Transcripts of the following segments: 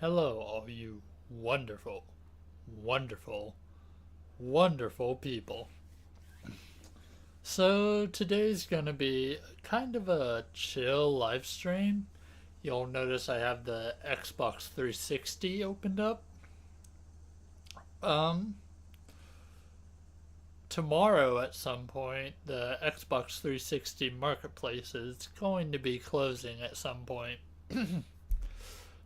Hello, all you wonderful, wonderful, wonderful people. So, today's gonna be kind of a chill live stream. You'll notice I have the Xbox 360 opened up. Um, Tomorrow at some point, the Xbox 360 marketplace is going to be closing at some point.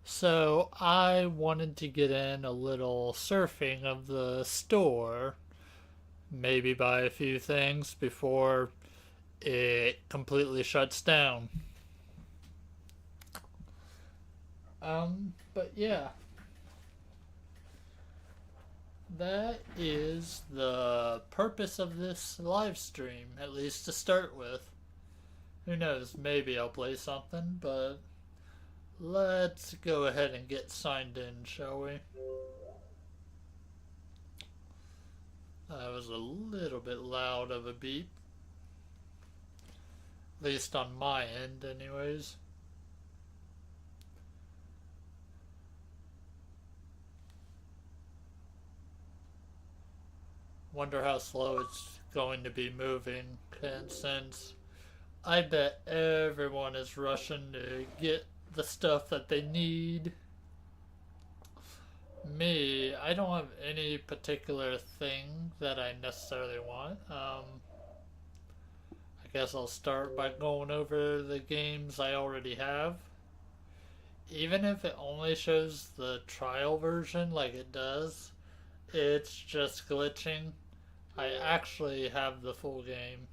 So, I wanted to get in a little surfing of the store, maybe buy a few things before it completely shuts down. But yeah, that is the purpose of this live stream, at least to start with. Who knows, maybe I'll play something, but let's go ahead and get signed in, shall we? That was a little bit loud of a beep, at least on my end, anyways. Wonder how slow it's going to be moving, and since I bet everyone is rushing to get the stuff that they need. Me, I don't have any particular thing that I necessarily want. I guess I'll start by going over the games I already have. Even if it only shows the trial version like it does, it's just glitching. I actually have the full game.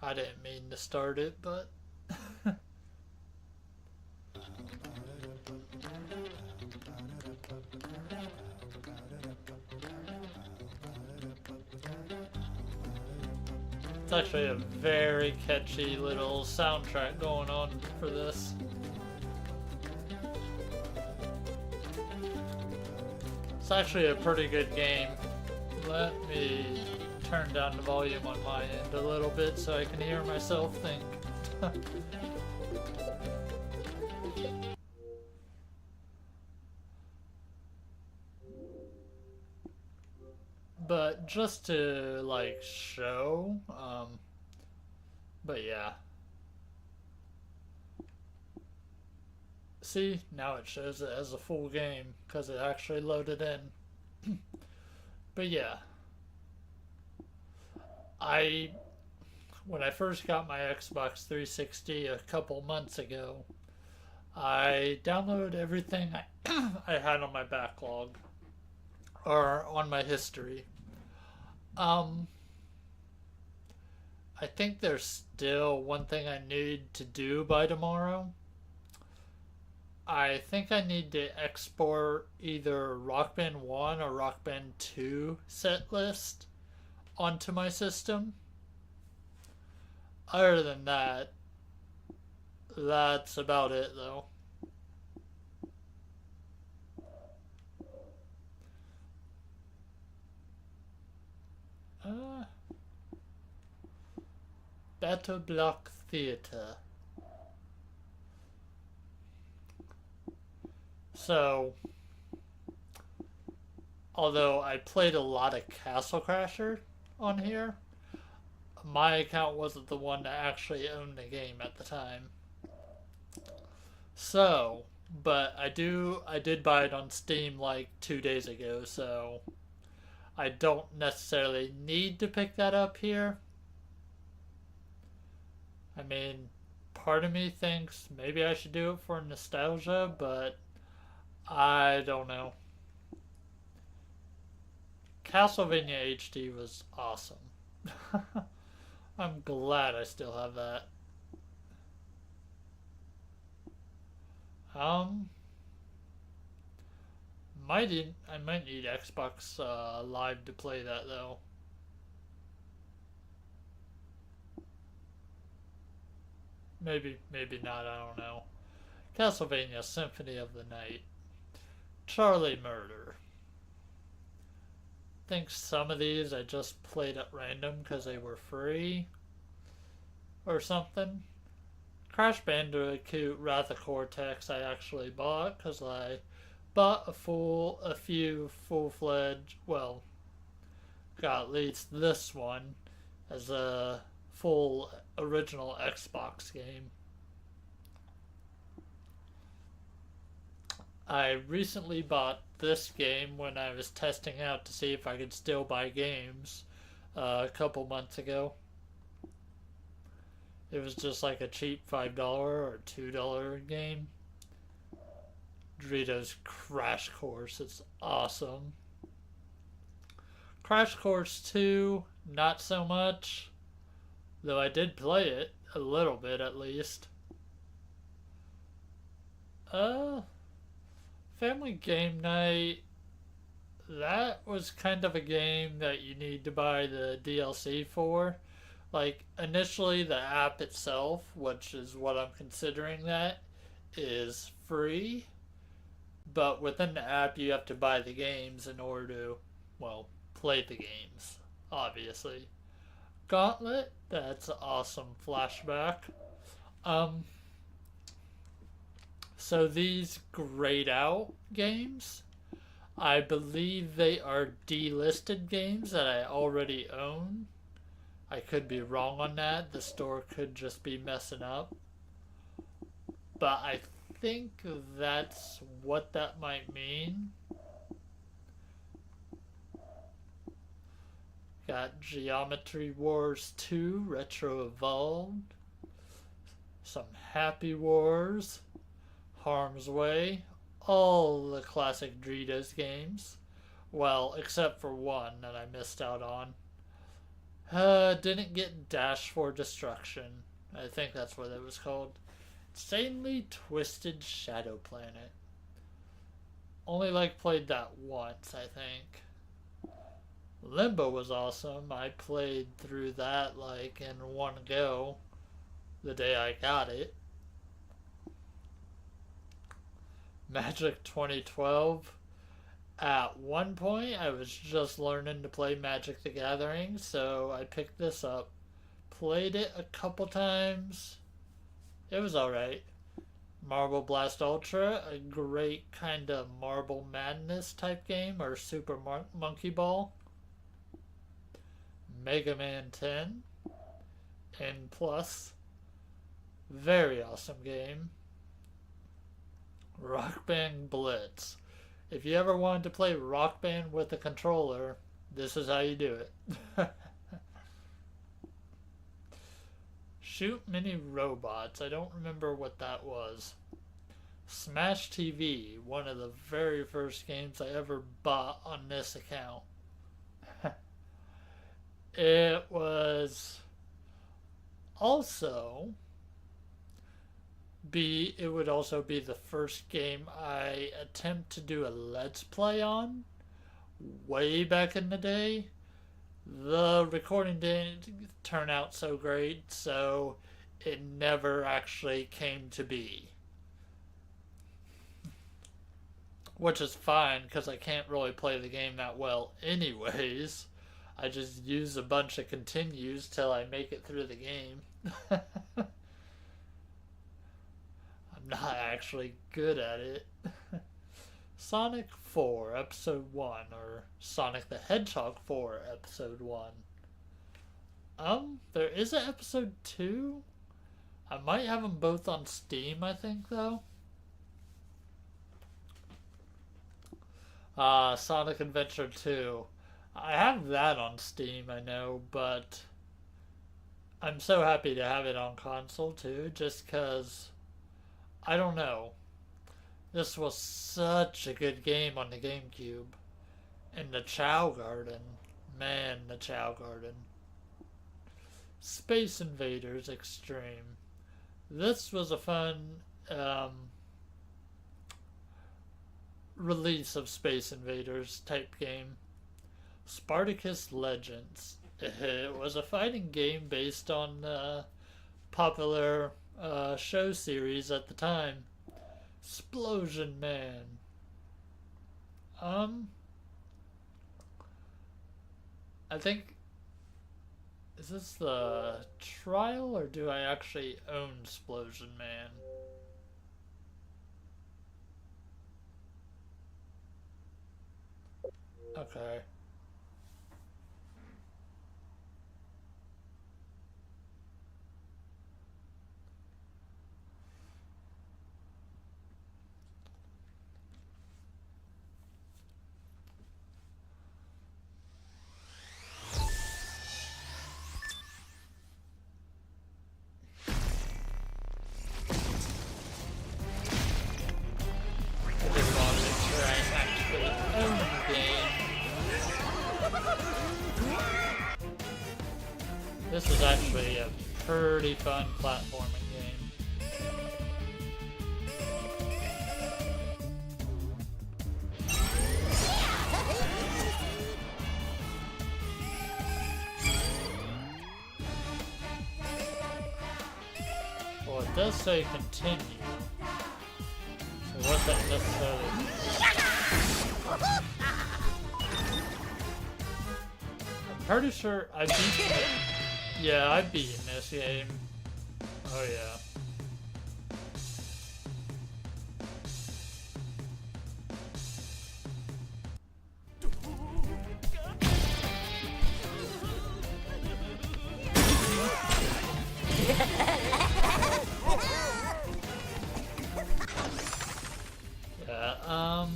I didn't mean to start it, but it's actually a very catchy little soundtrack going on for this. It's actually a pretty good game. Let me turn down the volume on my end a little bit so I can hear myself think. But just to like show, but yeah. See, now it shows it as a full game because it actually loaded in. But yeah, I when I first got my Xbox 360 a couple months ago, I downloaded everything I had on my backlog or on my history. Um, I think there's still one thing I need to do by tomorrow. I think I need to export either Rock Band 1 or Rock Band 2 set list onto my system. Other than that, that's about it though. Uh, Battle Block Theater. So, although I played a lot of Castle Crasher on here, my account wasn't the one that actually owned the game at the time. So, but I did buy it on Steam like 2 days ago, so I don't necessarily need to pick that up here. I mean, part of me thinks maybe I should do it for nostalgia, but I don't know. Castlevania HD was awesome. I'm glad I still have that. Um, I might need Xbox Live to play that though. Maybe not. I don't know. Castlevania Symphony of the Night, Charlie Murder. I think some of these I just played at random because they were free or something. Crash Bandicoot Wrath of Cortex I actually bought because I bought a few full-fledged, well, got at least this one as a full original Xbox game. I recently bought this game when I was testing out to see if I could still buy games a couple months ago. It was just like a cheap $5 or $2 game. Doritos Crash Course. It's awesome. Crash Course 2, not so much. Though I did play it a little bit at least. Family Game Night. That was kind of a game that you need to buy the DLC for. Like, initially the app itself, which is what I'm considering that, is free. But within the app you have to buy the games in order to, well, play the games, obviously. Gauntlet, that's an awesome flashback. So these grayed out games, I believe they are delisted games that I already own. I could be wrong on that. The store could just be messing up. But I think that's what that might mean. Got Geometry Wars 2 Retro Evolved. Some Happy Wars. Harm's Way. All the classic Doritos games. Well, except for one that I missed out on. Didn't get Dash for Destruction. I think that's what it was called. Insanely Twisted Shadow Planet. Only played that once, I think. Limbo was awesome. I played through that in one go the day I got it. Magic 2012. At one point, I was just learning to play Magic the Gathering, so I picked this up. Played it a couple times. It was alright. Marble Blast Ultra, a great kind of Marble Madness type game, or Super Monkey Ball. Mega Man 10. N+. Very awesome game. Rock Band Blitz. If you ever wanted to play Rock Band with a controller, this is how you do it. Shoot Mini Robots. I don't remember what that was. Smash TV. One of the very first games I ever bought on this account. It was also it would also be the first game I attempt to do a Let's Play on way back in the day. The recording didn't turn out so great, so it never actually came to be. Which is fine, because I can't really play the game that well anyways. I just use a bunch of continues till I make it through the game. I'm not actually good at it. Sonic 4 Episode 1, or Sonic the Hedgehog 4 Episode 1. There is an Episode 2? I might have them both on Steam, I think, though. Sonic Adventure 2. I have that on Steam, I know, but I'm so happy to have it on console, too, just because, I don't know. This was such a good game on the GameCube. And the Chow Garden. Man, the Chow Garden. Space Invaders Extreme. This was a fun release of Space Invaders type game. Spartacus Legends. It was a fighting game based on the popular show series at the time. Explosion Man. I think Is this the trial, or do I actually own Splosion Man? Okay. I just want to make sure I actually own the game. This is actually a pretty fun platforming game. Well, it does say continue. So what that necessarily means. I'm pretty sure I beat it. Yeah, I've beaten this game. Oh yeah. Yeah,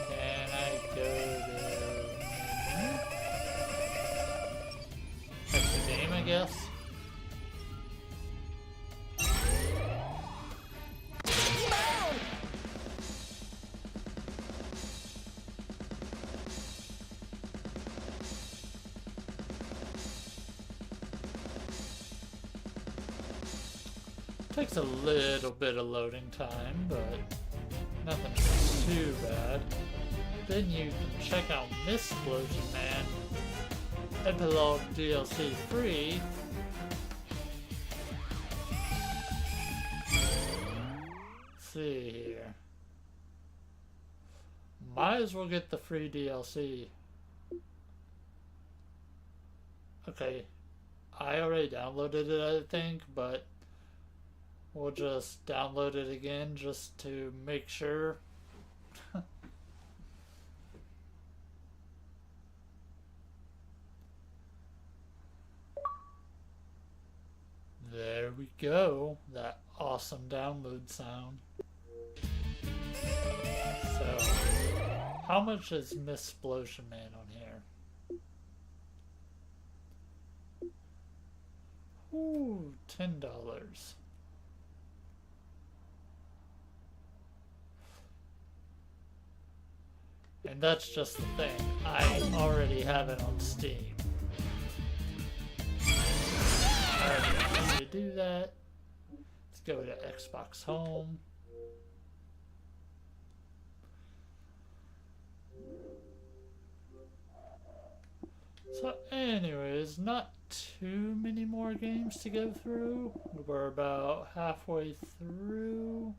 can I go to the game, I guess? Takes a little bit of loading time, but nothing too bad. Then you can check out Misplosion Man, Epilogue DLC free. Let's see here. Might as well get the free DLC. Okay, I already downloaded it, I think, but we'll just download it again just to make sure. There we go. That awesome download sound. So, how much is Misplosion Man on here? Ooh, $10. And that's just the thing. I already have it on Steam. Alright, to do that, let's go to Xbox Home. So anyways, not too many more games to go through. We're about halfway through.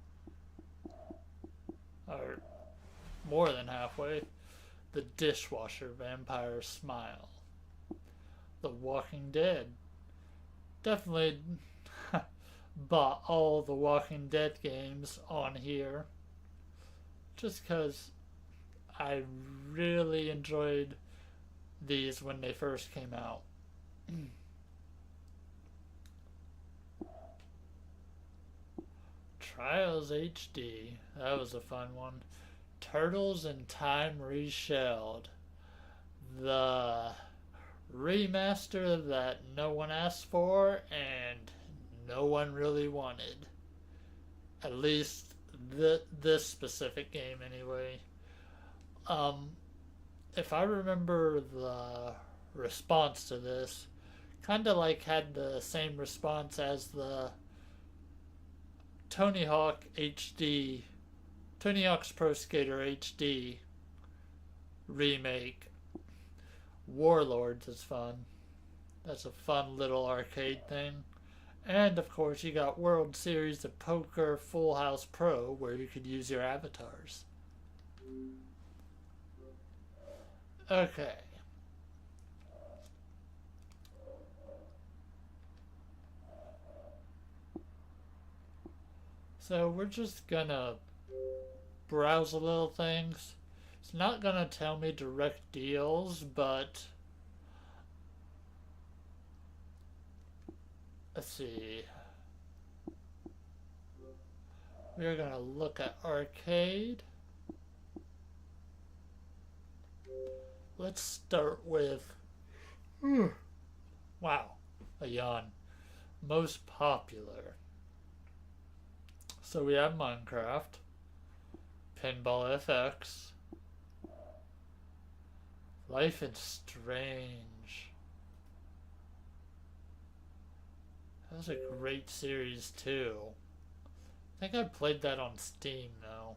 Or more than halfway. The Dishwasher Vampire Smile. The Walking Dead. Definitely bought all the Walking Dead games on here. Just because I really enjoyed these when they first came out. Trials HD. That was a fun one. Turtles in Time Reshelled. The remaster that no one asked for and no one really wanted. At least this specific game anyway. If I remember the response to this, kind of like had the same response as the Tony Hawk HD, Tony Hawk's Pro Skater HD remake. Warlords is fun. That's a fun little arcade thing. And of course, you got World Series of Poker Full House Pro, where you could use your avatars. Okay. So we're just gonna browse a little things. It's not gonna tell me direct deals, but let's see. We're gonna look at arcade. Let's start with, wow, a yawn. Most popular. So we have Minecraft, Pinball FX, Life is Strange. That was a great series too. I think I played that on Steam though.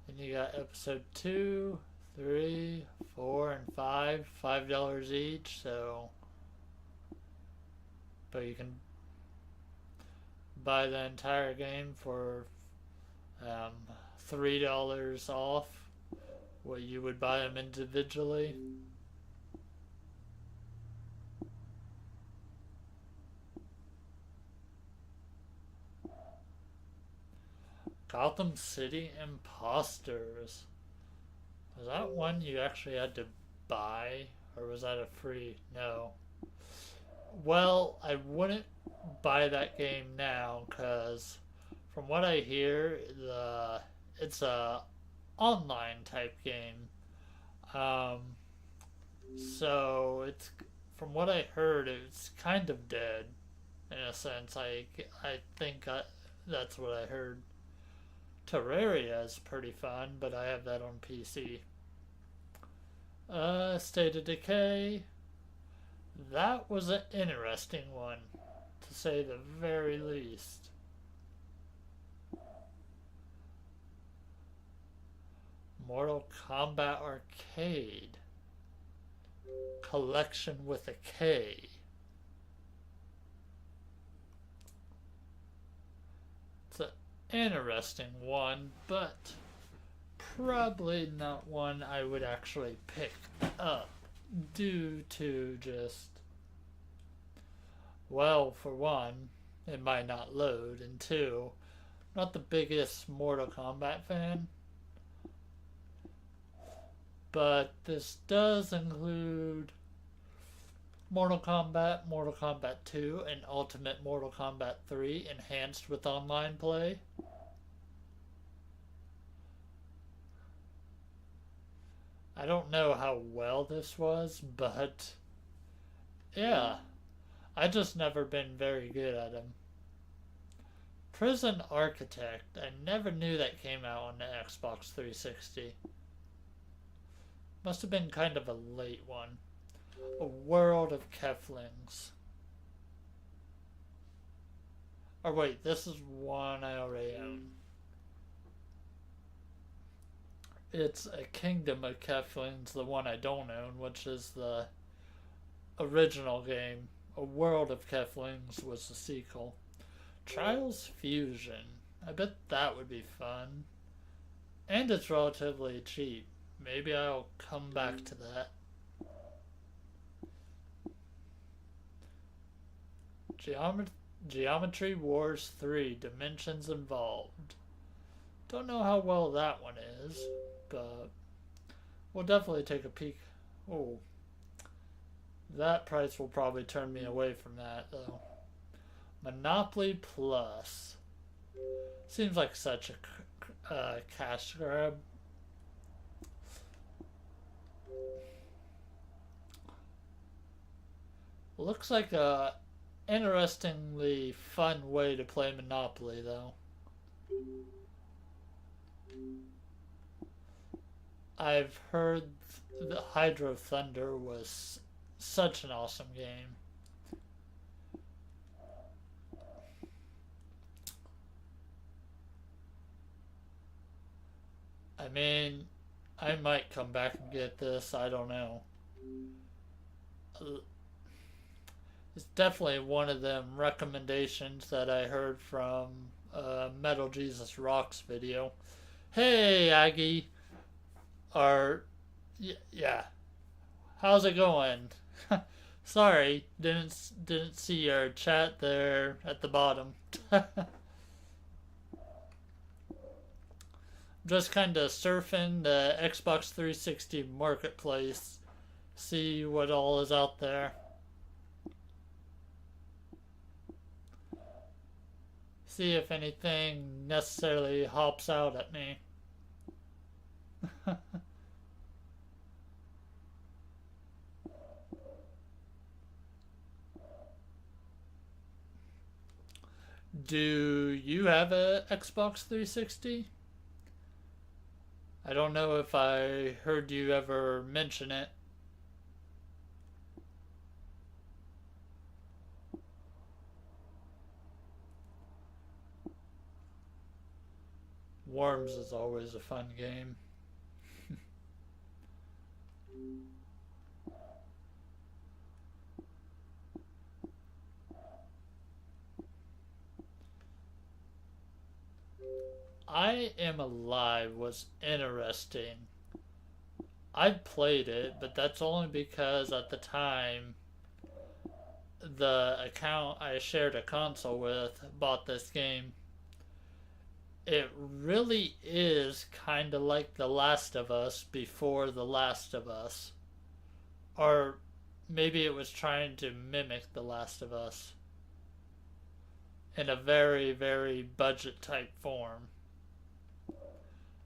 And you got episode 2, 3, 4, and 5, $5 each. So, but you can buy the entire game for $3 off what you would buy them individually. Gotham City Imposters. Was that one you actually had to buy? Or was that a free? No. Well, I wouldn't buy that game now because from what I hear, it's a online type game. So it's, from what I heard, it's kind of dead in a sense. I think that's what I heard. Terraria is pretty fun, but I have that on PC. State of Decay. That was an interesting one, to say the very least. Mortal Kombat Arcade. Collection with a K. It's an interesting one, but probably not one I would actually pick up due to just, well, for one, it might not load, and two, not the biggest Mortal Kombat fan. But this does include Mortal Kombat 2, and Ultimate Mortal Kombat 3 enhanced with online play. I don't know how well this was, but yeah, I just never been very good at them. Prison Architect, I never knew that came out on the Xbox 360. Must have been kind of a late one. A World of Keflings. Or wait, this is one I already own. It's A Kingdom of Keflings, the one I don't own, which is the original game. A World of Keflings was the sequel. Trials Fusion. I bet that would be fun. And it's relatively cheap. Maybe I'll come back to that. Geometry Wars 3, Dimensions Involved. Don't know how well that one is, but we'll definitely take a peek. Oh, that price will probably turn me away from that, though. Monopoly Plus. Seems like such a cash grab. Looks like a interestingly fun way to play Monopoly, though. I've heard the Hydro Thunder was such an awesome game. I mean, I might come back and get this, I don't know. It's definitely one of them recommendations that I heard from Metal Jesus Rocks video. Hey, Aggie. Yeah. How's it going? Sorry, didn't see your chat there at the bottom. Just kind of surfing the Xbox 360 marketplace, see what all is out there. See if anything necessarily hops out at me. Do you have a Xbox 360? I don't know if I heard you ever mention it. Worms is always a fun game. I Am Alive was interesting. I played it, but that's only because at the time the account I shared a console with bought this game. It really is kind of like The Last of Us before The Last of Us. Or maybe it was trying to mimic The Last of Us in a very, very budget type form.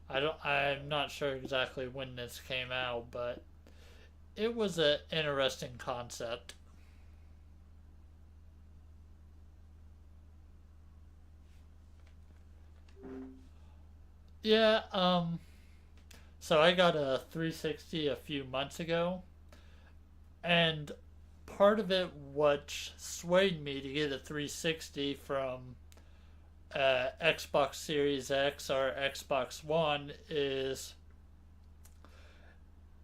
I'm not sure exactly when this came out, but it was an interesting concept. Yeah, so I got a 360 a few months ago, and part of it what swayed me to get a 360 from Xbox Series X or Xbox One is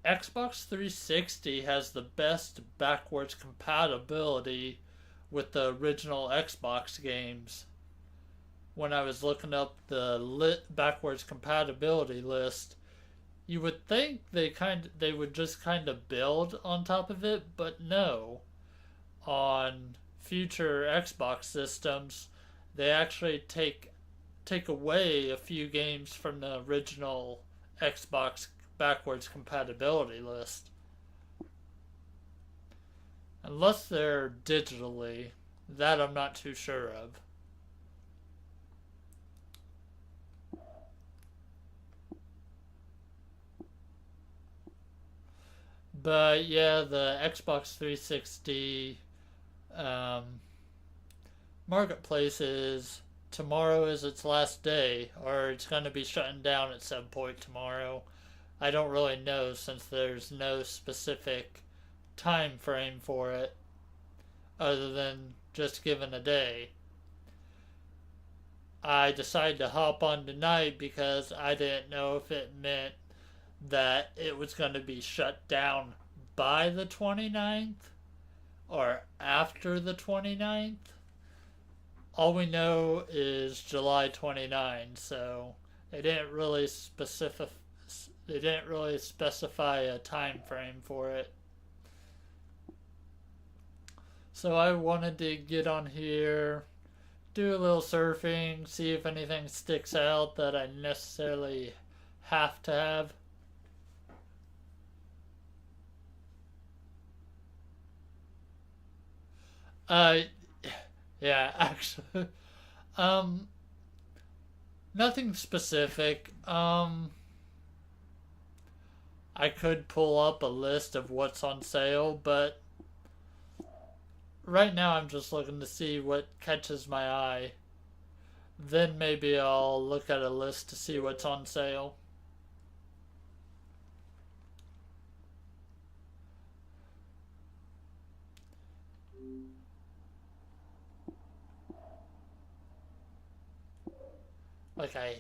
Xbox 360 has the best backwards compatibility with the original Xbox games. When I was looking up the backwards compatibility list, you would think they would just kind of build on top of it, but no. On future Xbox systems, they actually take away a few games from the original Xbox backwards compatibility list. Unless they're digitally, that I'm not too sure of. But yeah, the Xbox 360 um, marketplace is tomorrow is its last day, or it's going to be shutting down at some point tomorrow. I don't really know since there's no specific time frame for it other than just given a day. I decided to hop on tonight because I didn't know if it meant that it was going to be shut down by the 29th or after the 29th. All we know is July 29, so they didn't really specify a time frame for it. So I wanted to get on here, do a little surfing, see if anything sticks out that I necessarily have to have. Uh, yeah, actually, um, nothing specific. I could pull up a list of what's on sale, but right now I'm just looking to see what catches my eye. Then maybe I'll look at a list to see what's on sale. Like I.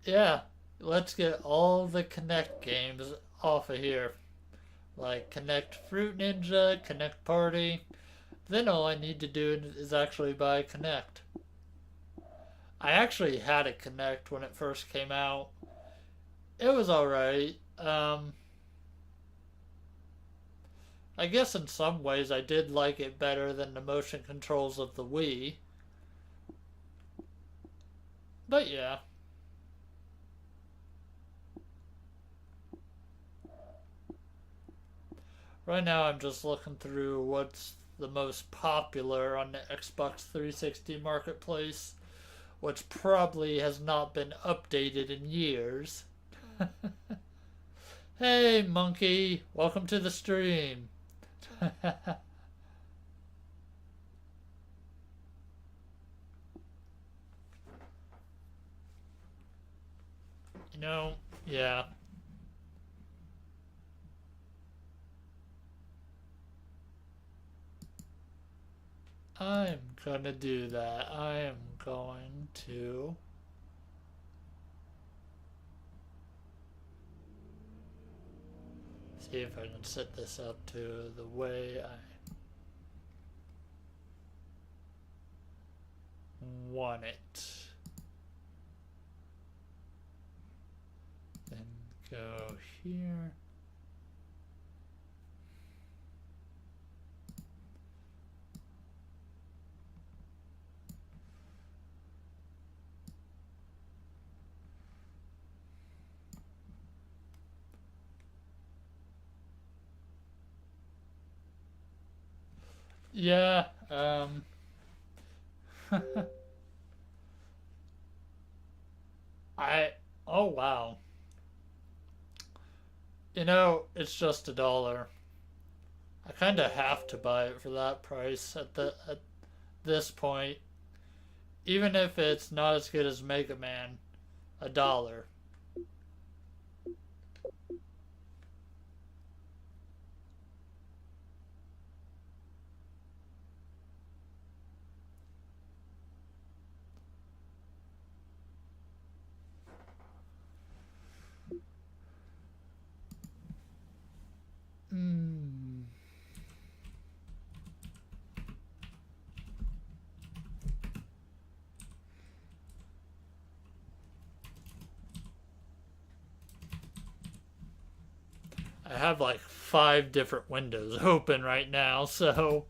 Yeah, let's get all the Connect games off of here. Like Connect Fruit Ninja, Connect Party. Then all I need to do is actually buy a Connect. I actually had a Connect when it first came out. It was alright. I guess in some ways I did like it better than the motion controls of the Wii. But yeah. Right now I'm just looking through what's the most popular on the Xbox 360 marketplace, which probably has not been updated in years. Hey, monkey, welcome to the stream. You know, yeah. I'm gonna do that. I am going to. See if I can set this up to the way I want it. Then go here. Yeah, I, oh wow. You know, it's just $1. I kind of have to buy it for that price at this point, even if it's not as good as Mega Man. $1. Hmm. I have like 5 different windows open right now, so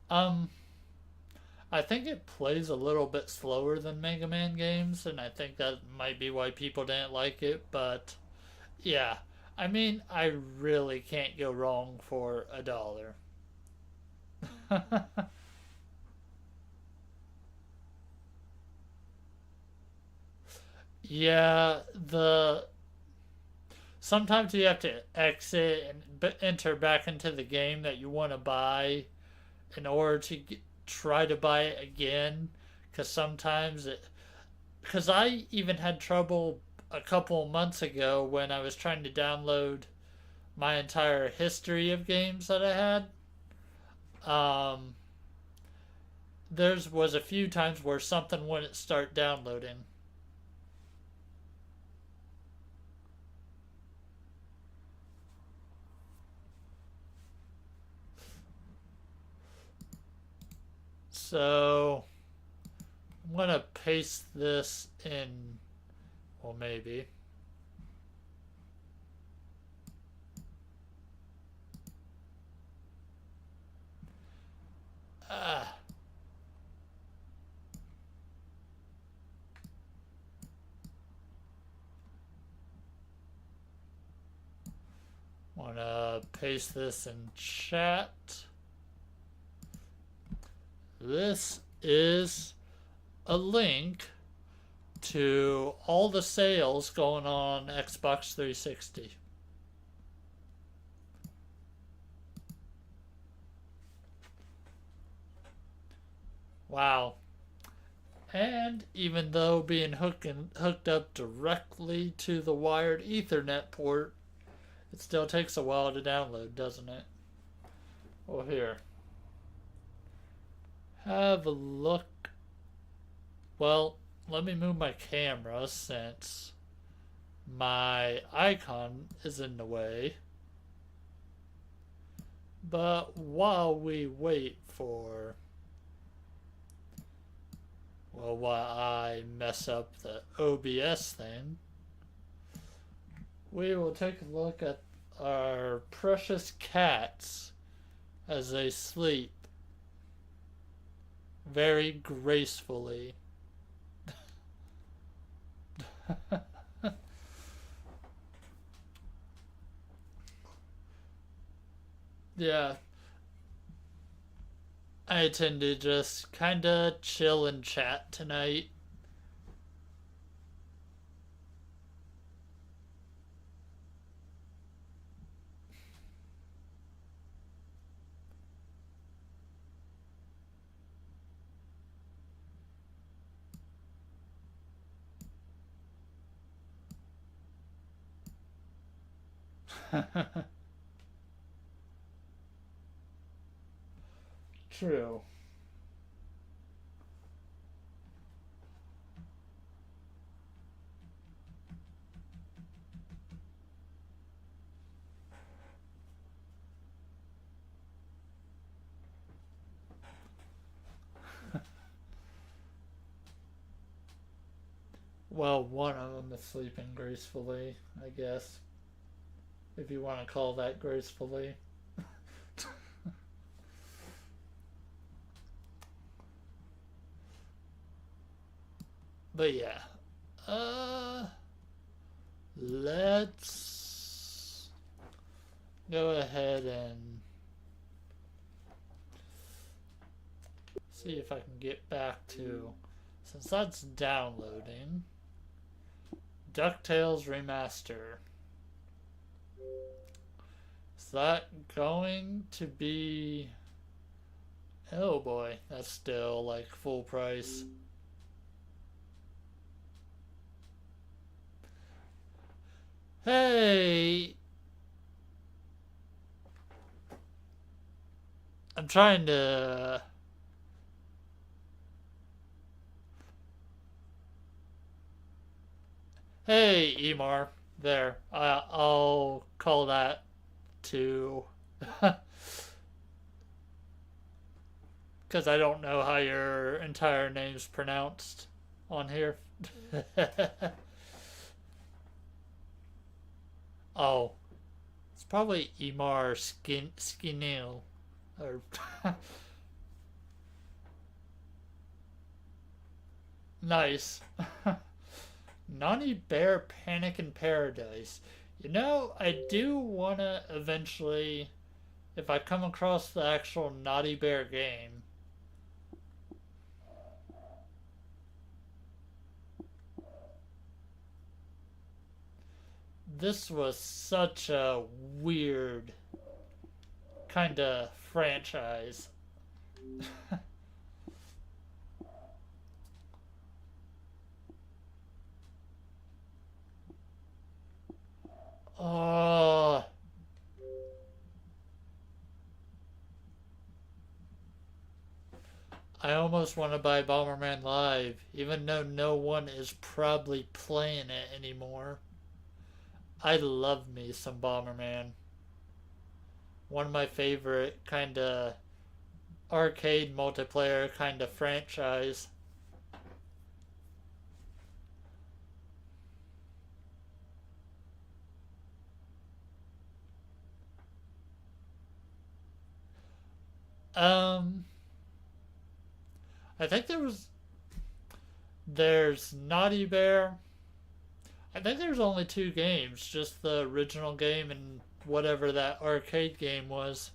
um I think it plays a little bit slower than Mega Man games, and I think that might be why people didn't like it, but yeah. I mean, I really can't go wrong for $1. Yeah, the sometimes you have to exit and enter back into the game that you want to buy in order to try to buy it again, because sometimes it, because I even had trouble a couple months ago when I was trying to download my entire history of games that I had. um there's was a few times where something wouldn't start downloading. So I'm gonna paste this in. Well, maybe. Ah, wanna paste this in chat. This is a link to all the sales going on Xbox 360. Wow. And even though being hooked up directly to the wired Ethernet port, it still takes a while to download, doesn't it? Well, here. Have a look. Well, let me move my camera since my icon is in the way. But while we wait for, well, while I mess up the OBS thing, we will take a look at our precious cats as they sleep very gracefully. Yeah, I tend to just kinda chill and chat tonight. True. Well, one of them is sleeping gracefully, I guess, if you want to call that gracefully. But yeah, uh, let's go ahead and see if I can get back to, since that's downloading, DuckTales Remaster. Is that going to be, oh boy, that's still like full price. Hey, I'm trying to. Hey, Emar. There. I'll call that to. Because I don't know how your entire name's pronounced on here. Oh, it's probably Emar Skinil. Or. Nice. Naughty Bear Panic in Paradise. You know, I do want to eventually, if I come across the actual Naughty Bear game, this was such a weird kind of franchise. Oh, I almost want to buy Bomberman Live, even though no one is probably playing it anymore. I love me some Bomberman. One of my favorite kind of arcade multiplayer kind of franchise. Um, I think there's Naughty Bear. I think there's only two games, just the original game and whatever that arcade game was.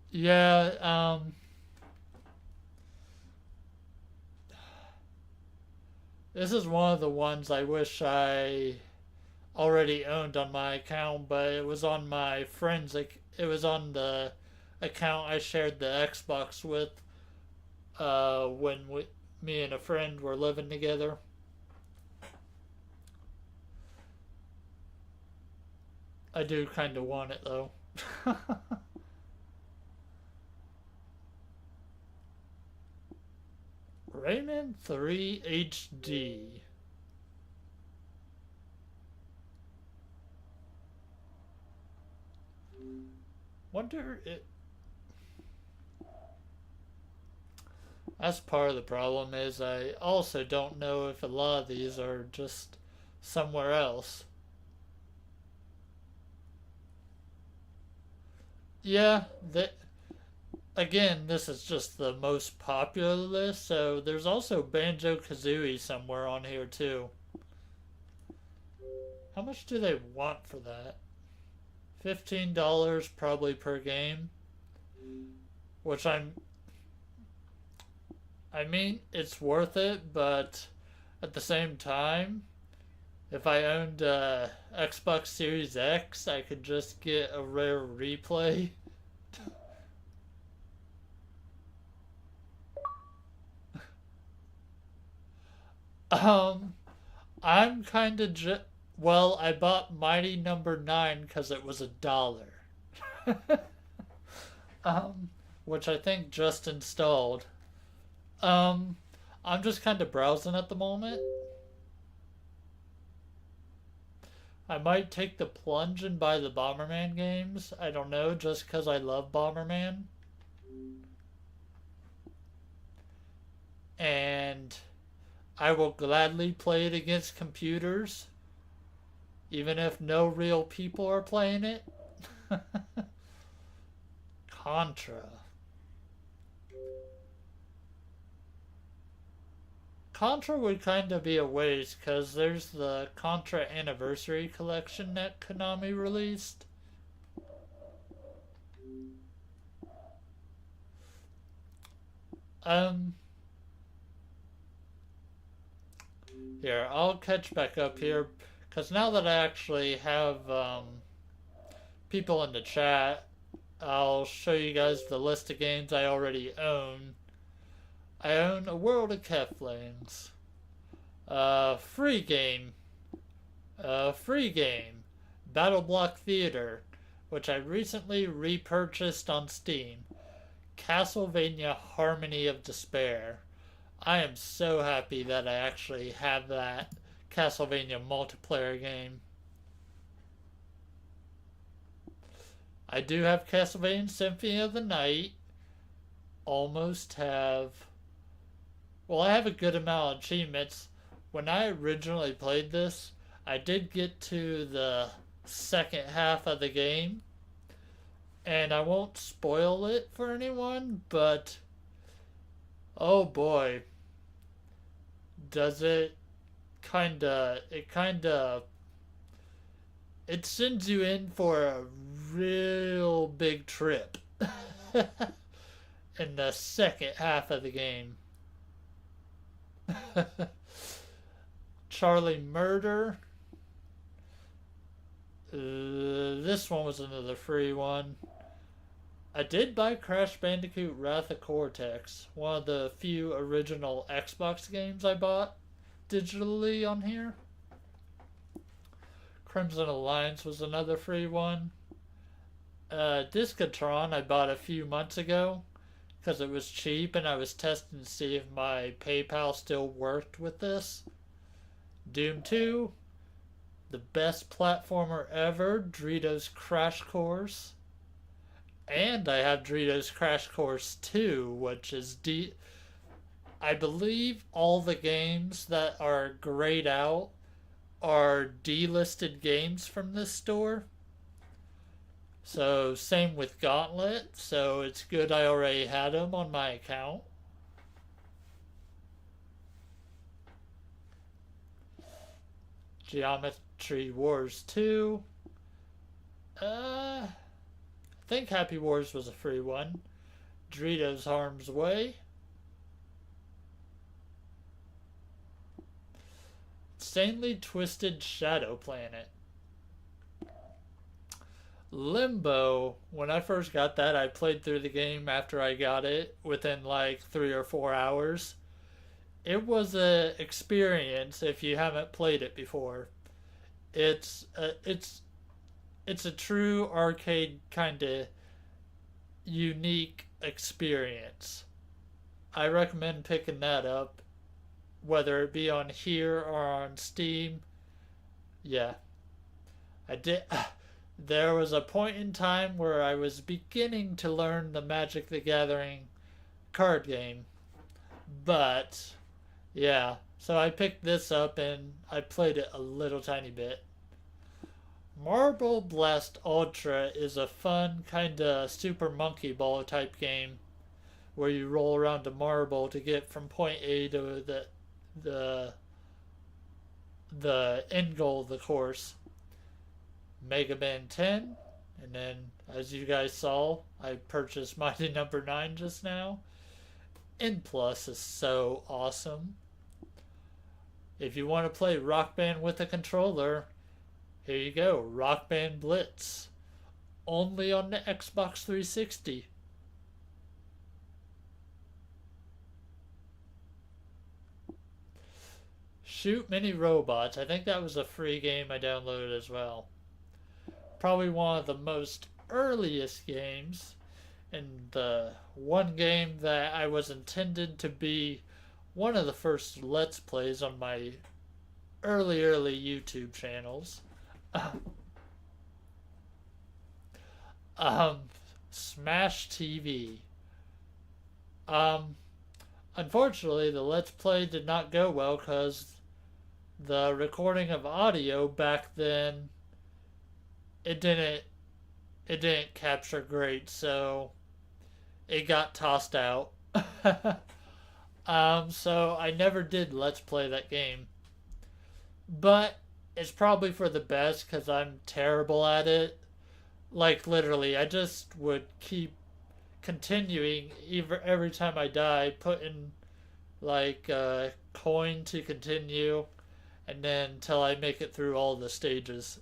Yeah, this is one of the ones I wish I already owned on my account, but it was on my friend's. It was on the account I shared the Xbox with when me and a friend were living together. I do kind of want it though. Rayman 3 HD. Wonder it. That's part of the problem is I also don't know if a lot of these are just somewhere else. Yeah, again, this is just the most popular list, so there's also Banjo Kazooie somewhere on here too. How much do they want for that? $15 probably per game, which I mean, it's worth it, but at the same time, if I owned Xbox Series X, I could just get a rare replay. Um, I'm kind of well, I bought Mighty Number 9 because it was $1. um, which I think just installed. Um, I'm just kind of browsing at the moment. I might take the plunge and buy the Bomberman games. I don't know, just because I love Bomberman. And I will gladly play it against computers, even if no real people are playing it. Contra. Contra would kind of be a waste because there's the Contra Anniversary Collection that Konami released. Um, Here, I'll catch back up here because now that I actually have people in the chat, I'll show you guys the list of games I already own. I own A World of Keflings. Free game. Free game. Battle Block Theater, which I recently repurchased on Steam. Castlevania Harmony of Despair. I am so happy that I actually have that Castlevania multiplayer game. I do have Castlevania Symphony of the Night. Almost have. Well, I have a good amount of achievements. When I originally played this, I did get to the second half of the game. And I won't spoil it for anyone, but oh boy, does it it sends you in for a real big trip in the second half of the game. Charlie Murder. This one was another free one. I did buy Crash Bandicoot Wrath of Cortex, one of the few original Xbox games I bought digitally on here. Crimson Alliance was another free one. Discotron I bought a few months ago because it was cheap and I was testing to see if my PayPal still worked with this. Doom 2, the best platformer ever, Doritos Crash Course. And I have Doritos Crash Course 2, which is I believe all the games that are grayed out are delisted games from this store. So same with Gauntlet, so it's good I already had them on my account. Geometry Wars 2. I think Happy Wars was a free one. Doritos Harm's Way. Insanely Twisted Shadow Planet. Limbo, when I first got that, I played through the game after I got it within like 3 or 4 hours. It was a experience if you haven't played it before. It's a true arcade kind of unique experience. I recommend picking that up, whether it be on here or on Steam. Yeah, I did. There was a point in time where I was beginning to learn the Magic the Gathering card game, but yeah, so I picked this up and I played it a little tiny bit. Marble Blast Ultra is a fun kind of Super Monkey Ball type game where you roll around a marble to get from point A to the the end goal of the course. Mega Man 10, and then as you guys saw, I purchased Mighty Number 9 just now. N Plus is so awesome. If you want to play Rock Band with a controller, here you go, Rock Band Blitz. Only on the Xbox 360. Shoot Mini Robots. I think that was a free game I downloaded as well. Probably one of the most earliest games, and the one game that I was intended to be one of the first Let's Plays on my early YouTube channels. Smash TV. Unfortunately, the Let's Play did not go well because the recording of audio back then, it didn't capture great, so it got tossed out. So I never did Let's Play that game. But it's probably for the best because I'm terrible at it. Like, literally, I just would keep continuing every time I die, putting like a coin to continue, and then until I make it through all the stages.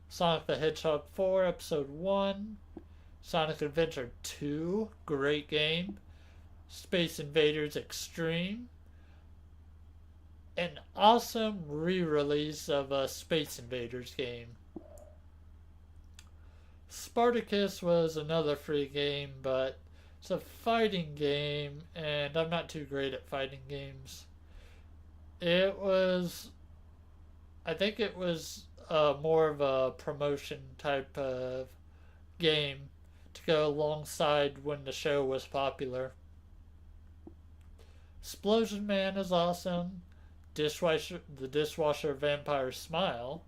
Sonic the Hedgehog 4 Episode 1, Sonic Adventure 2, great game, Space Invaders Extreme, an awesome re-release of a Space Invaders game. Spartacus was another free game, but it's a fighting game, and I'm not too great at fighting games. I think it was more of a promotion type of game to go alongside when the show was popular. Explosion Man is awesome. The Dishwasher Vampire Smile.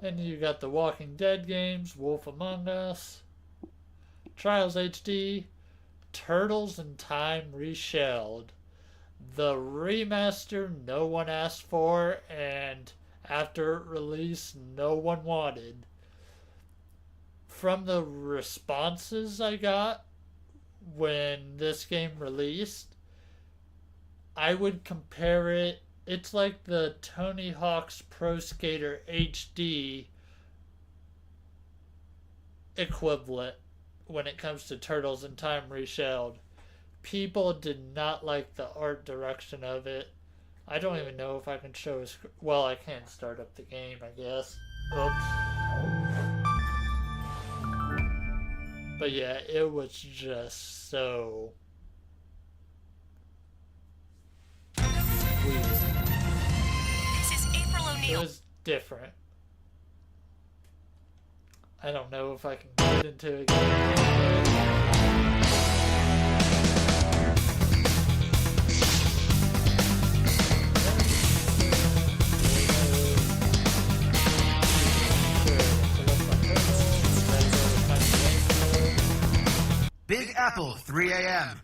And you got the Walking Dead games, Wolf Among Us, Trials HD, Turtles in Time Reshelled. The remaster no one asked for, and after release no one wanted. From the responses I got when this game released, I would compare it. It's like the Tony Hawk's Pro Skater HD equivalent when it comes to Turtles in Time Reshelled. People did not like the art direction of it. I don't even know if I can show a well, I can start up the game, I guess. Oops. But yeah, it was just so weird. It was different. I don't know if I can get into it again. Big Apple, 3 a.m.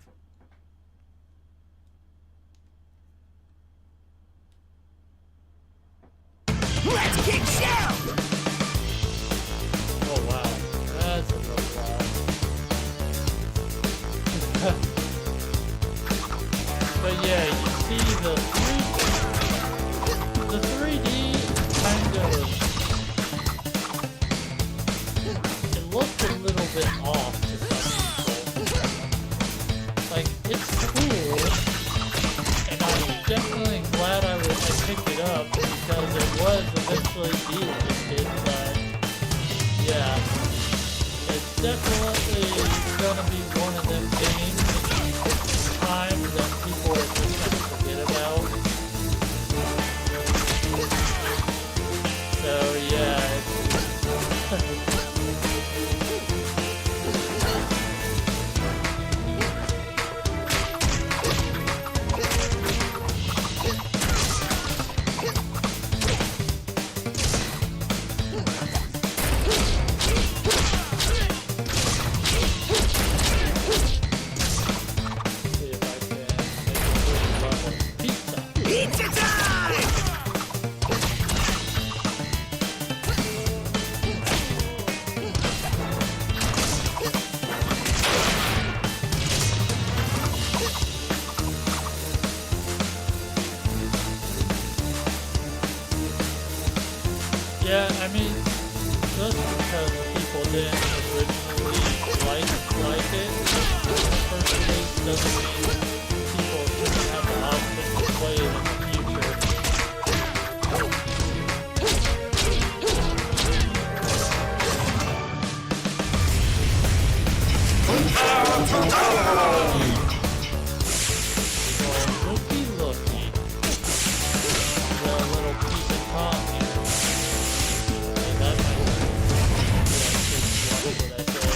Let's kick shout! Oh wow, that's a little loud. But yeah, you see the 3D kind of little bit off to some people. Like, it's cool, and I'm definitely glad I picked it up because it was eventually delisted, but yeah, it's definitely gonna be one of them games in time that people are just gonna forget about. So yeah, it's see if I can make a good level pizza. Pizza time! Yeah, I mean, just because people didn't originally like it in the first release doesn't mean people shouldn't have the option to play it in the future. Well, looky. The little piece of Tom here. Hey, that might be what I say.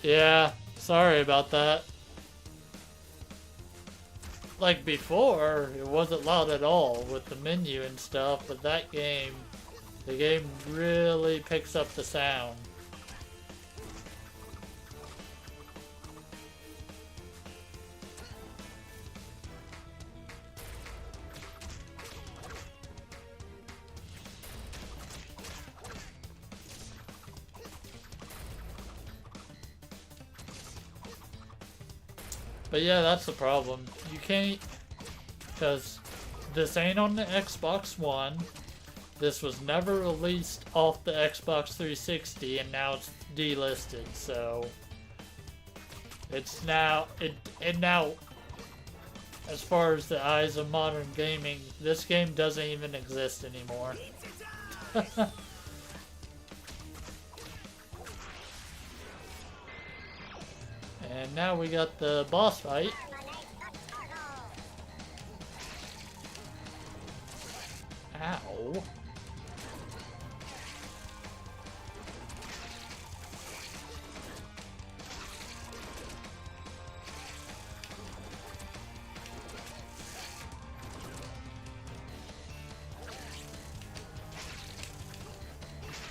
Yeah, sorry about that. Like before, it wasn't loud at all with the menu and stuff, but that game, the game really picks up the sound. But yeah, that's the problem. You can't, because this ain't on the Xbox One. This was never released off the Xbox 360, and now it's delisted. So it's now now, as far as the eyes of modern gaming, this game doesn't even exist anymore. And now we got the boss fight. Ow.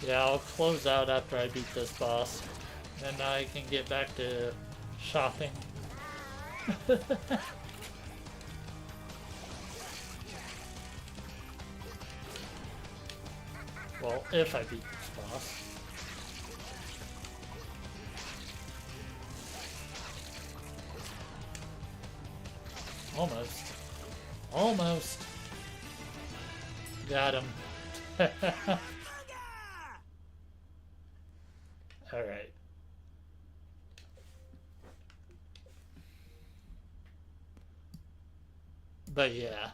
Yeah, I'll close out after I beat this boss. Then I can get back to shopping. Well, if I beat this boss. Almost. Almost. Got him. Alright. But yeah.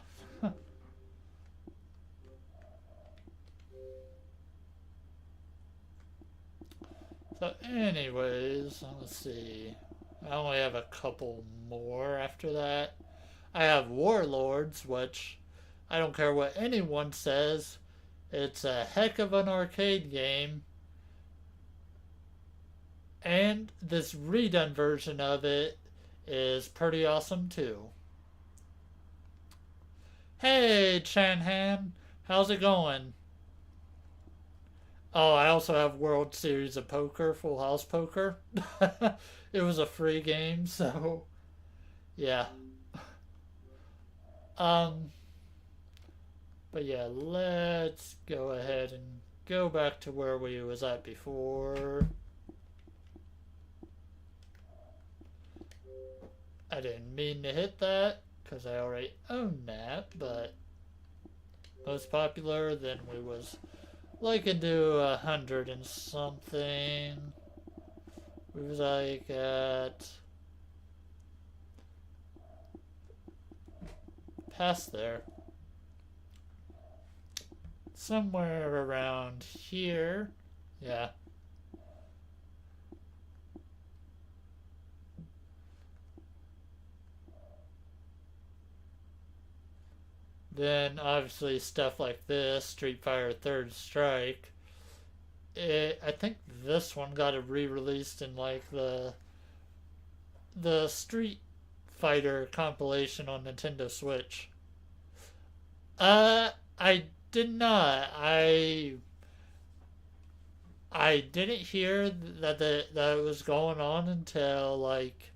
So anyways, let's see. I only have a couple more after that. I have Warlords, which I don't care what anyone says. It's a heck of an arcade game. And this redone version of it is pretty awesome too. Hey, Chanhan, how's it going? Oh, I also have World Series of Poker, Full House Poker. It was a free game, so yeah. But yeah, let's go ahead and go back to where we was at before. I didn't mean to hit that because I already own that, but most popular, then we was like into 100 and something. We was like at past there. Somewhere around here. Yeah. Then obviously stuff like this, Street Fighter Third Strike. I think this one got re-released in like the Street Fighter compilation on Nintendo Switch. I did not. I didn't hear that it was going on until like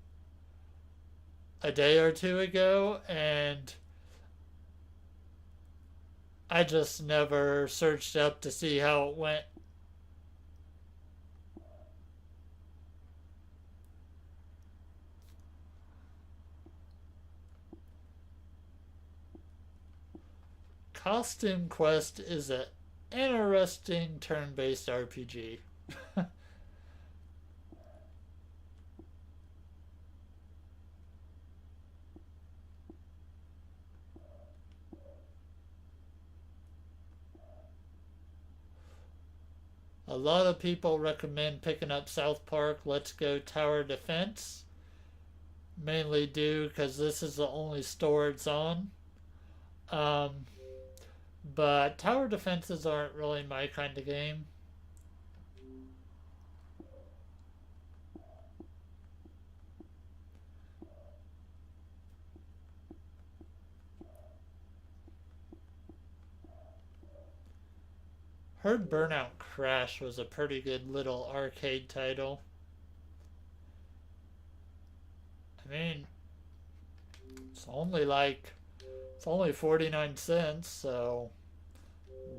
a day or two ago, and I just never searched up to see how it went. Costume Quest is an interesting turn-based RPG. A lot of people recommend picking up South Park Let's Go Tower Defense, mainly due because this is the only store it's on. Um, but tower defenses aren't really my kind of game. Heard Burnout Crash was a pretty good little arcade title. I mean, it's only 49 cents, so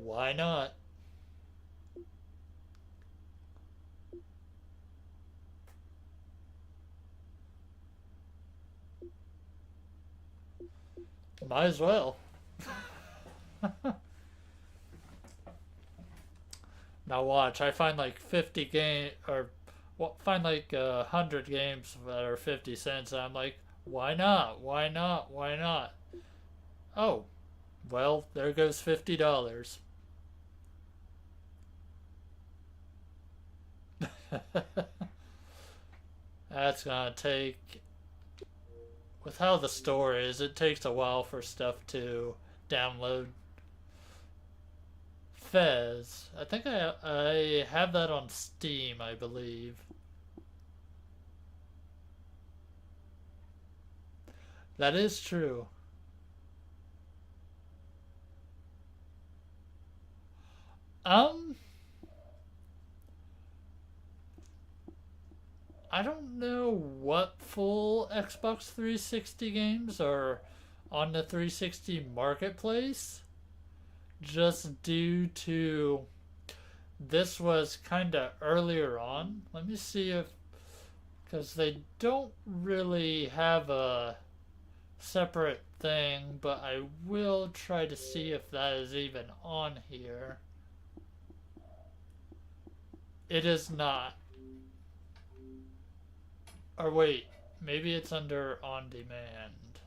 why not? Might as well. Now watch, I find like 50 game or find like 100 games that are 50 cents. And I'm like, why not? Why not? Why not? Oh, well, there goes $50. That's gonna take, with how the store is, it takes a while for stuff to download. Fez. I think I have that on Steam, I believe. That is true. Um, I don't know what full Xbox 360 games are on the 360 marketplace, just due to this was kind of earlier on. Let me see if, because they don't really have a separate thing, but I will try to see if that is even on here. It is not. Or wait, maybe it's under on demand.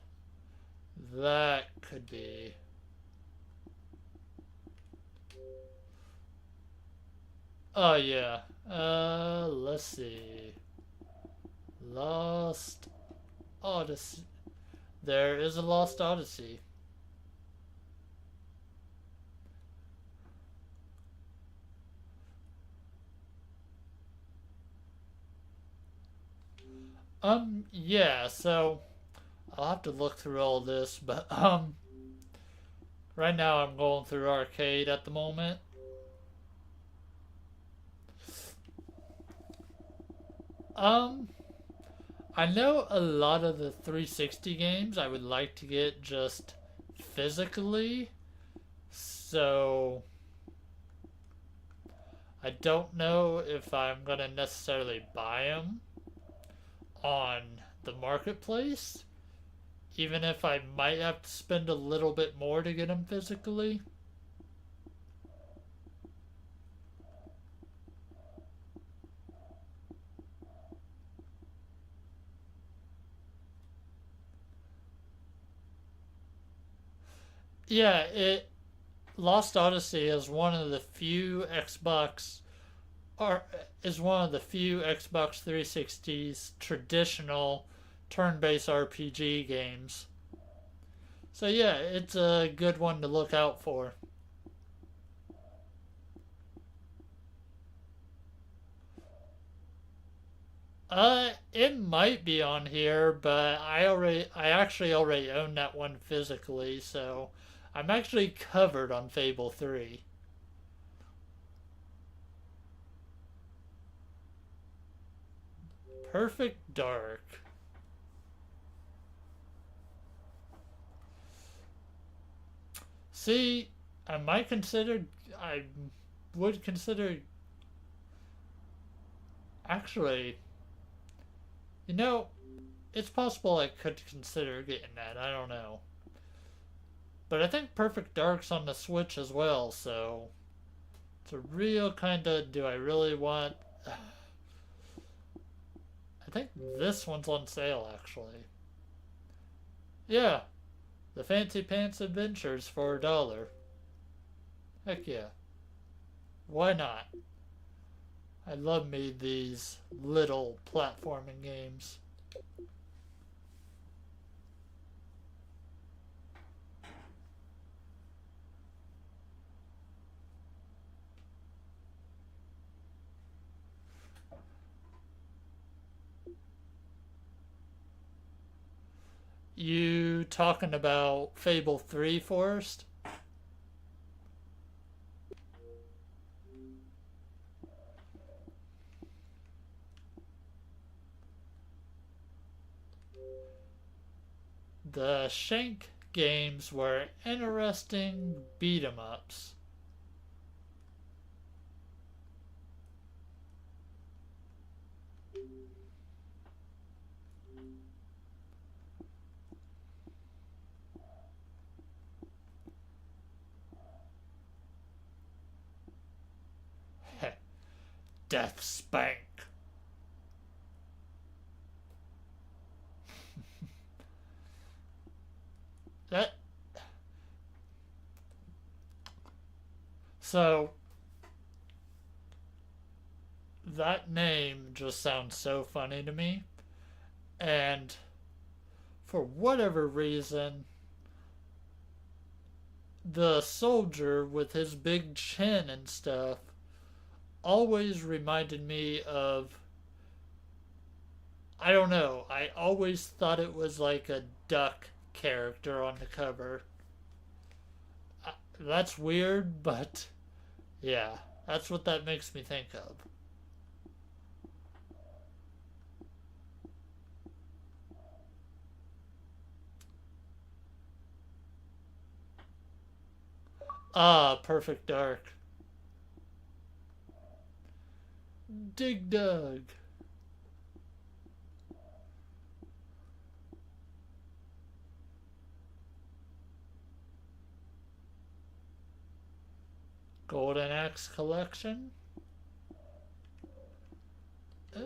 That could be. Oh yeah. Let's see. Lost Odyssey. There is a Lost Odyssey. Yeah, so I'll have to look through all this, but right now I'm going through arcade at the moment. Um I know a lot of the 360 games I would like to get just physically, so I don't know if I'm gonna necessarily buy them on the marketplace, even if I might have to spend a little bit more to get them physically. Yeah, it Lost Odyssey is one of the few Xbox or is one of the few Xbox 360's traditional turn-based RPG games. So yeah, it's a good one to look out for. It might be on here, but I actually already own that one physically, so I'm actually covered on Fable 3. Perfect Dark. See, I might consider, I would consider, actually, you know, it's possible I could consider getting that. I don't know. But I think Perfect Dark's on the Switch as well, so it's a real kind of, do I really want. I think this one's on sale, actually. Yeah, the Fancy Pants Adventures for $1. Heck yeah. Why not? I love me these little platforming games. You talking about Fable 3, Forrest? The Shank games were interesting beat 'em ups. Death Spank. That so that name just sounds so funny to me, and for whatever reason, the soldier with his big chin and stuff always reminded me of, I don't know, I always thought it was like a duck character on the cover. That's weird, but yeah, that's what that makes me think of. Ah, Perfect Dark. Dig Dug. Golden Axe Collection. Uh,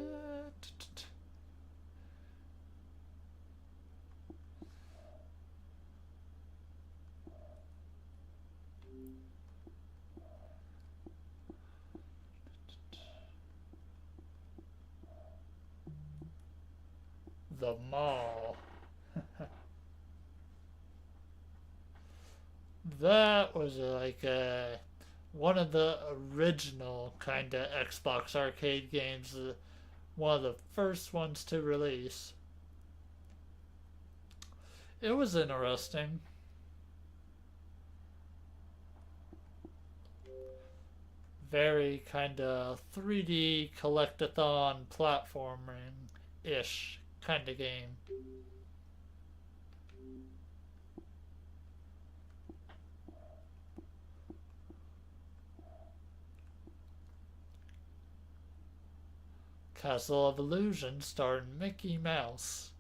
the Mall. That was like one of the original kind of Xbox arcade games, one of the first ones to release. It was interesting. Very kind of 3D collectathon platforming ish kind of game. Castle of Illusion starring Mickey Mouse.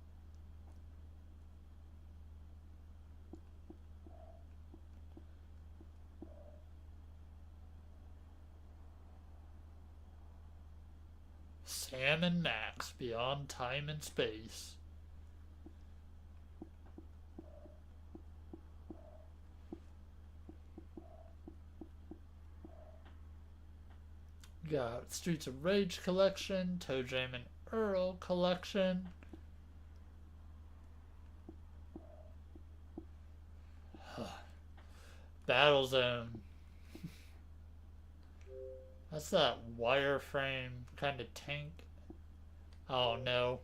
Sam and Max beyond time and space. Got Streets of Rage collection, Toe Jam and Earl collection. Battlezone. That's that wireframe kind of tank. Oh no.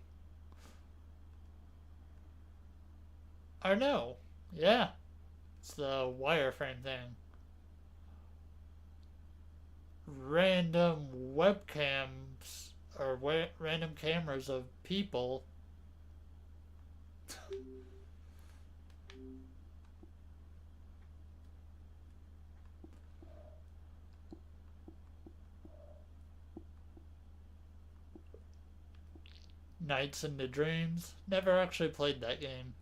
Or no. Yeah. It's the wireframe thing. Random webcams or random cameras of people. Nights into Dreams. Never actually played that game.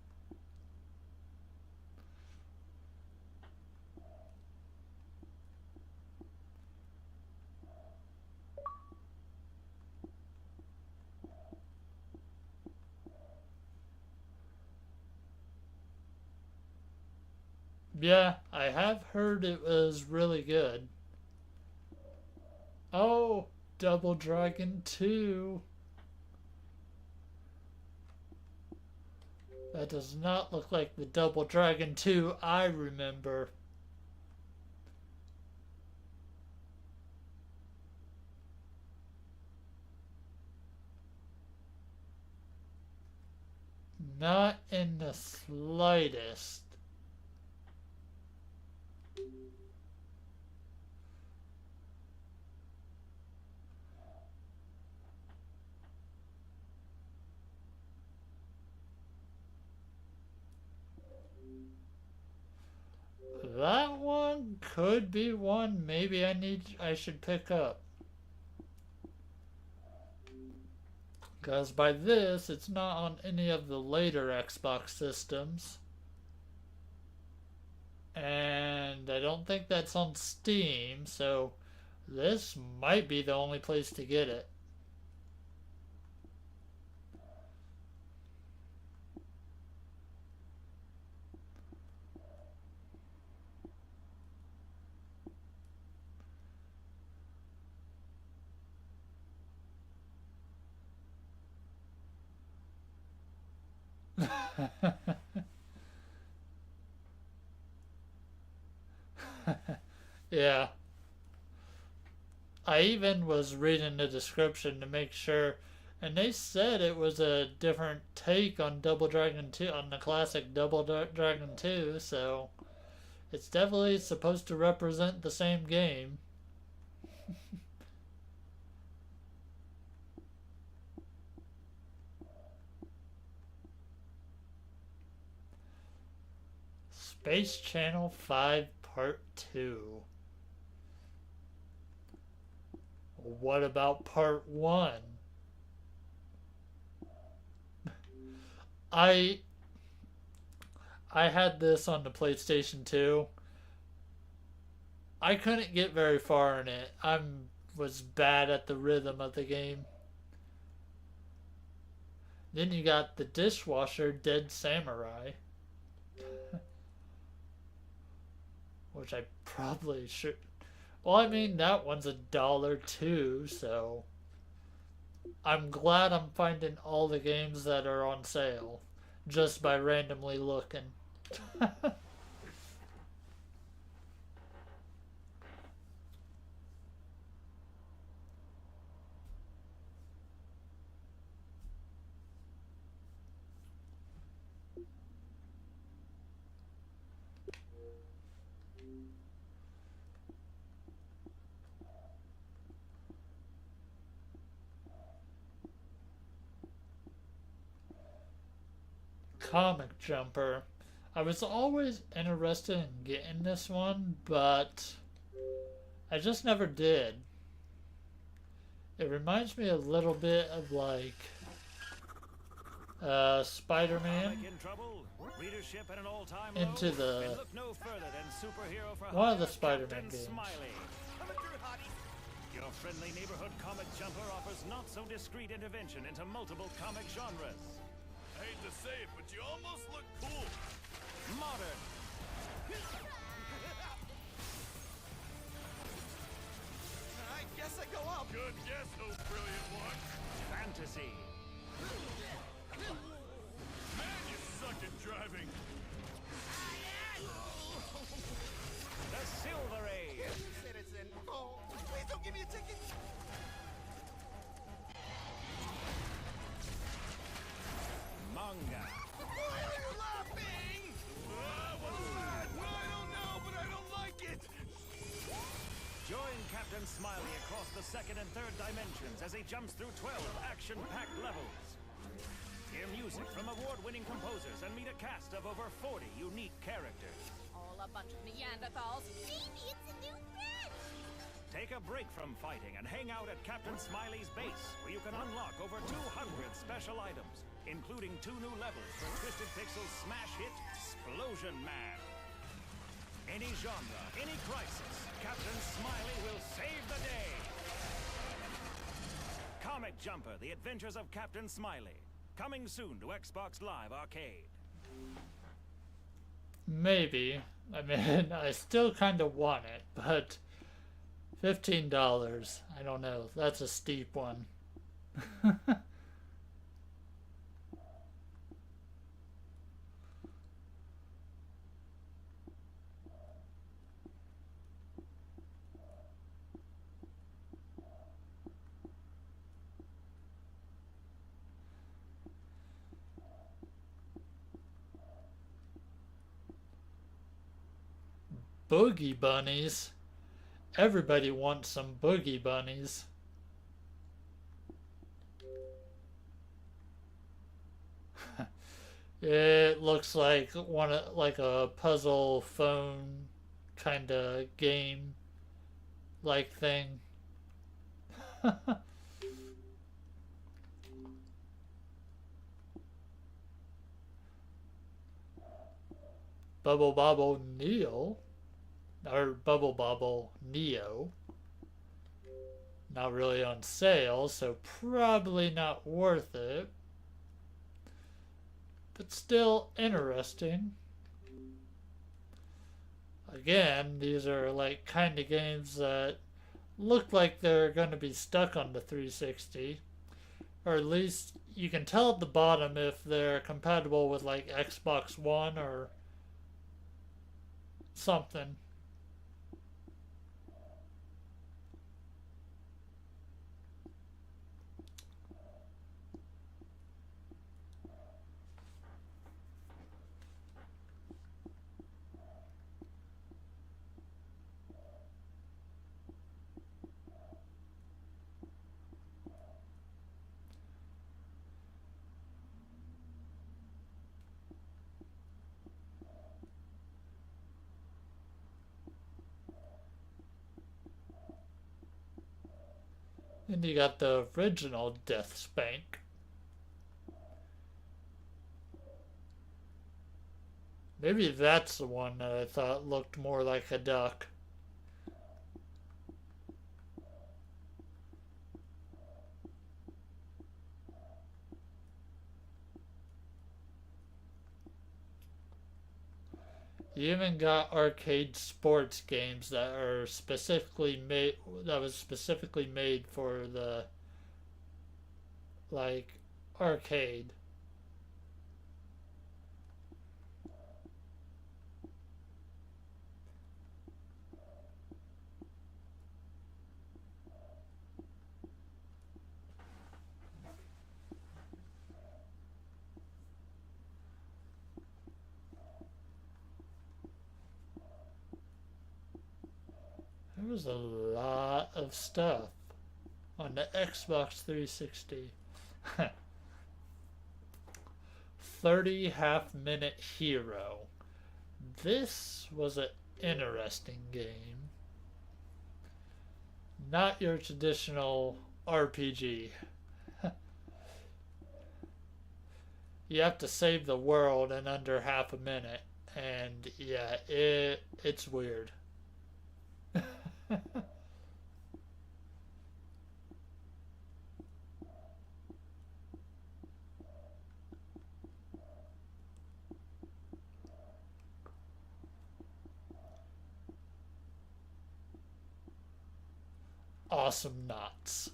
Yeah, I have heard it was really good. Oh, Double Dragon 2. That does not look like the Double Dragon 2 I remember. Not in the slightest. That one could be one maybe I should pick up. Because by this, it's not on any of the later Xbox systems. And I don't think that's on Steam, so this might be the only place to get it. Yeah. I even was reading the description to make sure, and they said it was a different take on Double Dragon 2, on the classic Double Dragon 2, so it's definitely supposed to represent the same game. Space Channel 5 Part 2. What about Part 1? I had this on the PlayStation 2. I couldn't get very far in it. I was bad at the rhythm of the game. Then you got the dishwasher Dead Samurai. Which I probably should. Well, I mean, that one's $1 too, so I'm glad I'm finding all the games that are on sale just by randomly looking. Comic Jumper. I was always interested in getting this one, but I just never did. It reminds me a little bit of like Spider-Man into the one of the Spider-Man games. Your friendly neighborhood comic jumper offers not-so-discreet intervention into multiple comic genres. I hate to say it, but you almost look cool. Modern. I guess I go up. Good guess, oh brilliant one. Fantasy. Man, you suck at driving. The Silver Age. Citizen. Oh, please don't give me a ticket. Manga. Why are you laughing? What's that? Well, I don't know, but I don't like it. Join Captain Smiley across the second and third dimensions as he jumps through 12 action-packed levels. Hear music from award-winning composers and meet a cast of over 40 unique characters. All a bunch of Neanderthals. Maybe it's a new friend. Take a break from fighting and hang out at Captain Smiley's base, where you can unlock over 200 special items, including 2 new levels for Twisted Pixel's smash hit, Explosion Man. Any genre, any crisis, Captain Smiley will save the day! Comic Jumper, The Adventures of Captain Smiley. Coming soon to Xbox Live Arcade. Maybe. I mean, I still kind of want it, but $15. I don't know. That's a steep one. Boogie bunnies. Everybody wants some boogie bunnies. It looks like like a puzzle phone kind of game like thing. Bubble Bobble Neo. Or Bubble Bobble Neo. Not really on sale, so probably not worth it. But still interesting. Again, these are like kind of games that look like they're going to be stuck on the 360. Or at least you can tell at the bottom if they're compatible with like Xbox One or something. And you got the original Death Spank. Maybe that's the one that I thought looked more like a duck. You even got arcade sports games that are specifically made, that was specifically made for the, like, arcade. There was a lot of stuff on the Xbox 360. 30 half-minute hero. This was an interesting game. Not your traditional RPG. You have to save the world in under half a minute. And yeah, it's weird. awesome knots.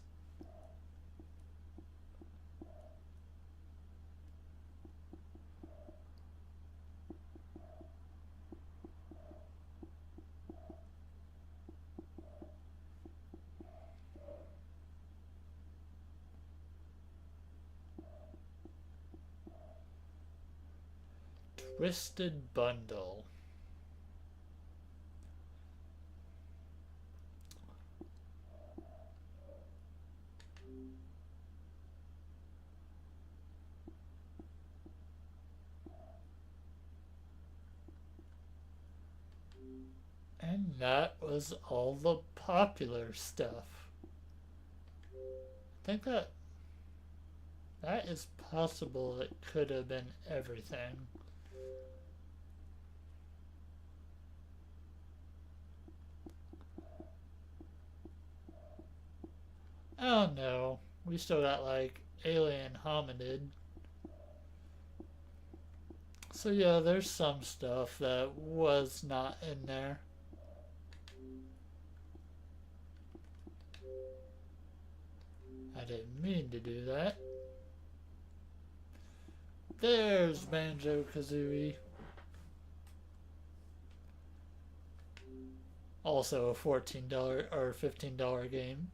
Twisted Bundle. And that was all the popular stuff. I think that is possible. It could have been everything. Oh no, we still got like alien hominid. So yeah, there's some stuff that was not in there. I didn't mean to do that. There's Banjo-Kazooie. Also a $14 or $15 game.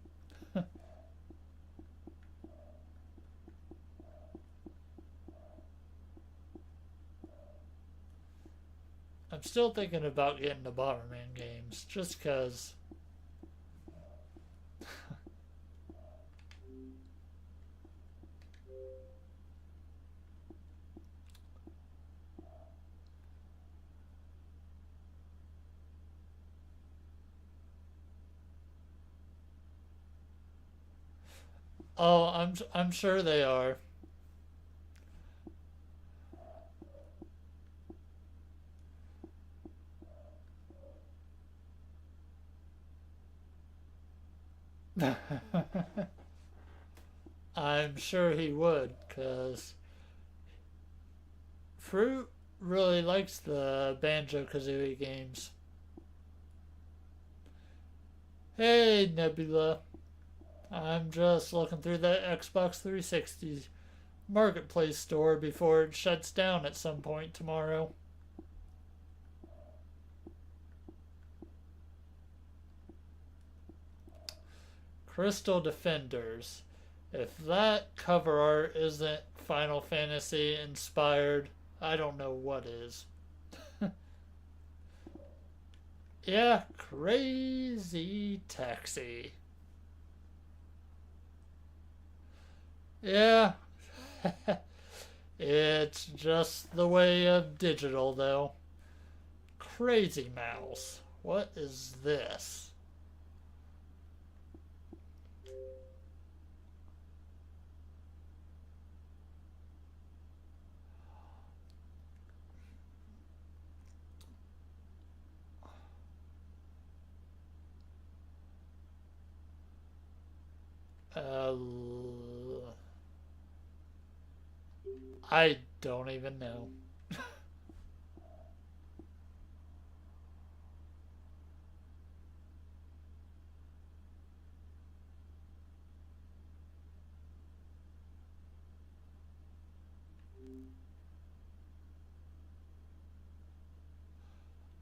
I'm still thinking about getting the Bomberman games, just cause. Oh, I'm sure they are. I'm sure he would, cause Fruit really likes the Banjo-Kazooie games. Hey, Nebula. I'm just looking through the Xbox 360 Marketplace store before it shuts down at some point tomorrow. Crystal Defenders. If that cover art isn't Final Fantasy inspired, I don't know what is. Yeah, Crazy Taxi. Yeah. It's just the way of digital, though. Crazy Mouse. What is this? I don't even know.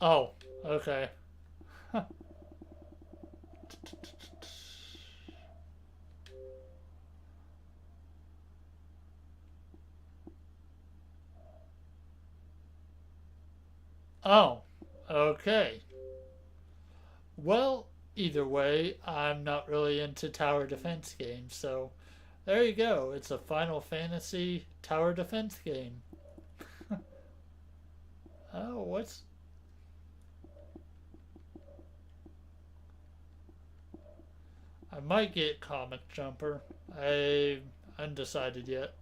Oh, okay. Oh, okay. Well, either way, I'm not really into tower defense games, so there you go. It's a Final Fantasy tower defense game. Oh, what's... I might get Comic Jumper. I'm undecided yet.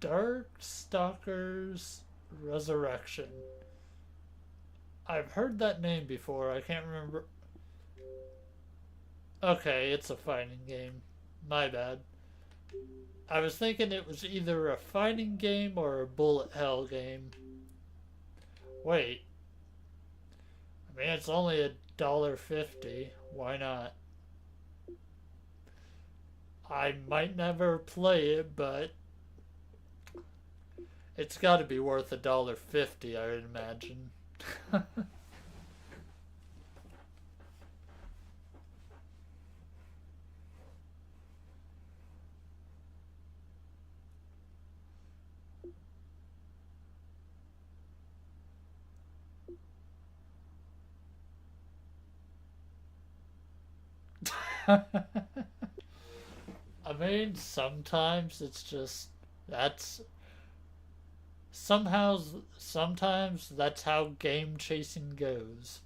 Darkstalkers Resurrection. I've heard that name before. I can't remember. Okay, it's a fighting game. My bad. I was thinking it was either a fighting game or a bullet hell game. Wait. I mean, it's only $1.50. Why not? I might never play it, but it's got to be worth $1.50, I would imagine. I mean, sometimes it's just that's sometimes that's how game chasing goes.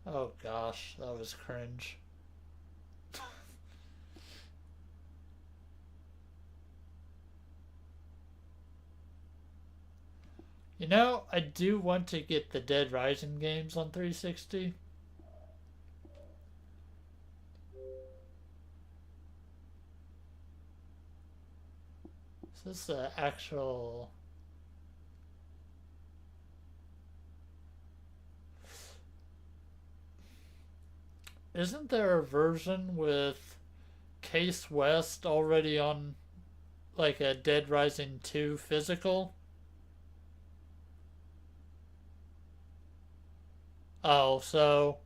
Oh gosh, that was cringe. You know, I do want to get the Dead Rising games on 360. Is this the actual... Isn't there a version with Case West already on like a Dead Rising 2 physical? Oh, so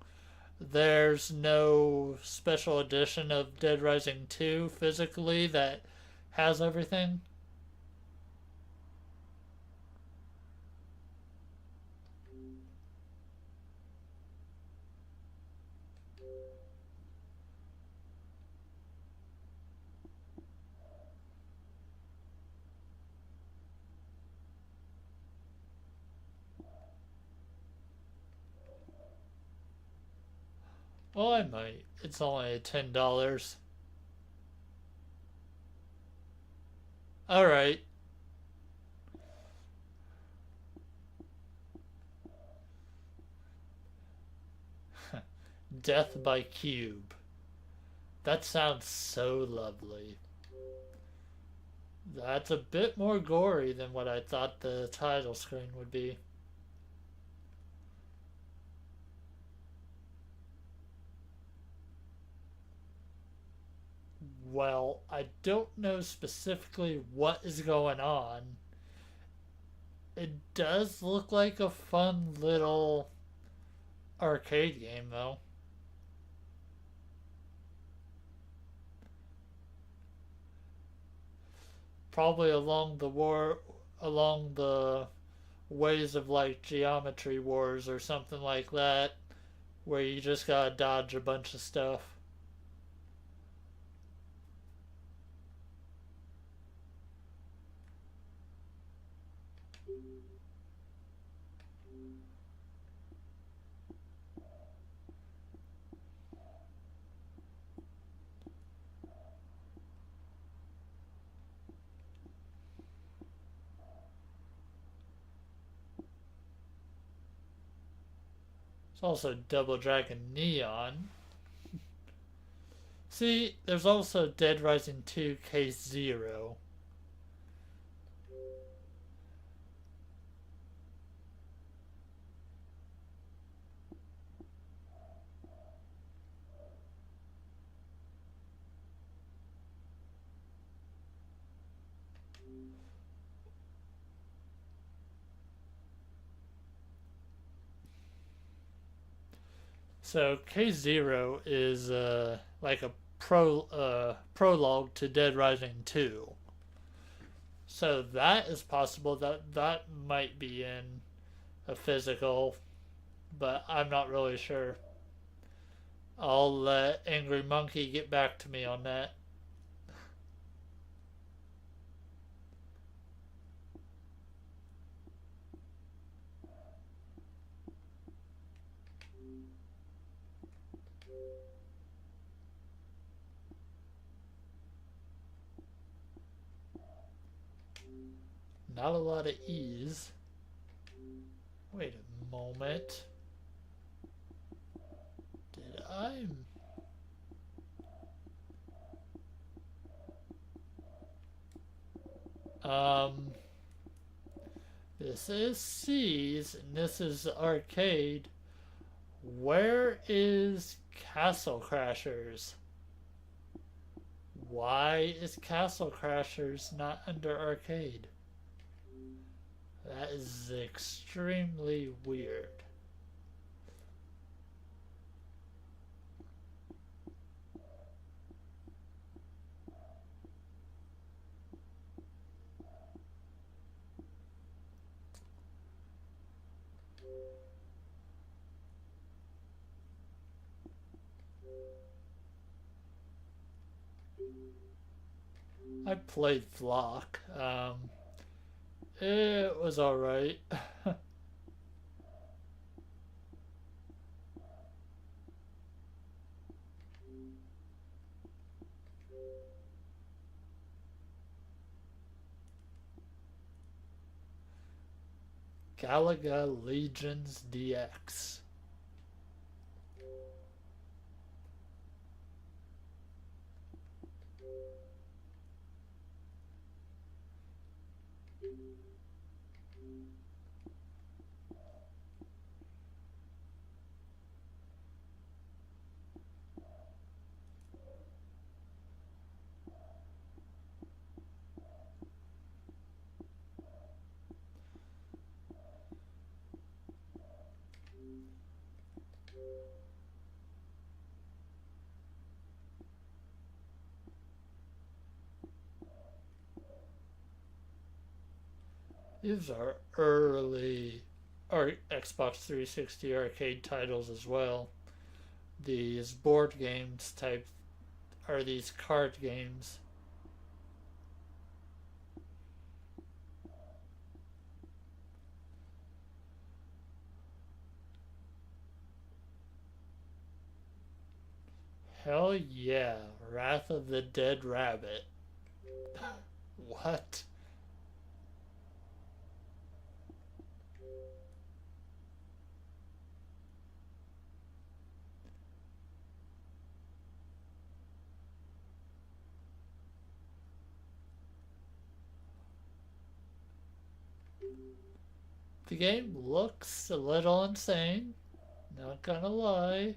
there's no special edition of Dead Rising 2 physically that has everything? Well, I might. It's only $10. Alright. Death by Cube. That sounds so lovely. That's a bit more gory than what I thought the title screen would be. Well, I don't know specifically what is going on. It does look like a fun little arcade game, though. Probably along the ways of like Geometry Wars or something like that, where you just gotta dodge a bunch of stuff. It's also Double Dragon Neon. See, there's also Dead Rising 2 Case Zero. So K0 is like a prologue to Dead Rising 2. So that is possible that might be in a physical, but I'm not really sure. I'll let Angry Monkey get back to me on that. Not a lot of ease. Wait a moment. Did I... Um, this is C's, and this is the arcade. Where is Castle Crashers? Why is Castle Crashers not under arcade? That is extremely weird. I played Flock. It was alright. Galaga Legions DX. These are early Xbox 360 arcade titles as well. These board games type are these card games. Hell yeah, Wrath of the Dead Rabbit. What? The game looks a little insane, not gonna lie.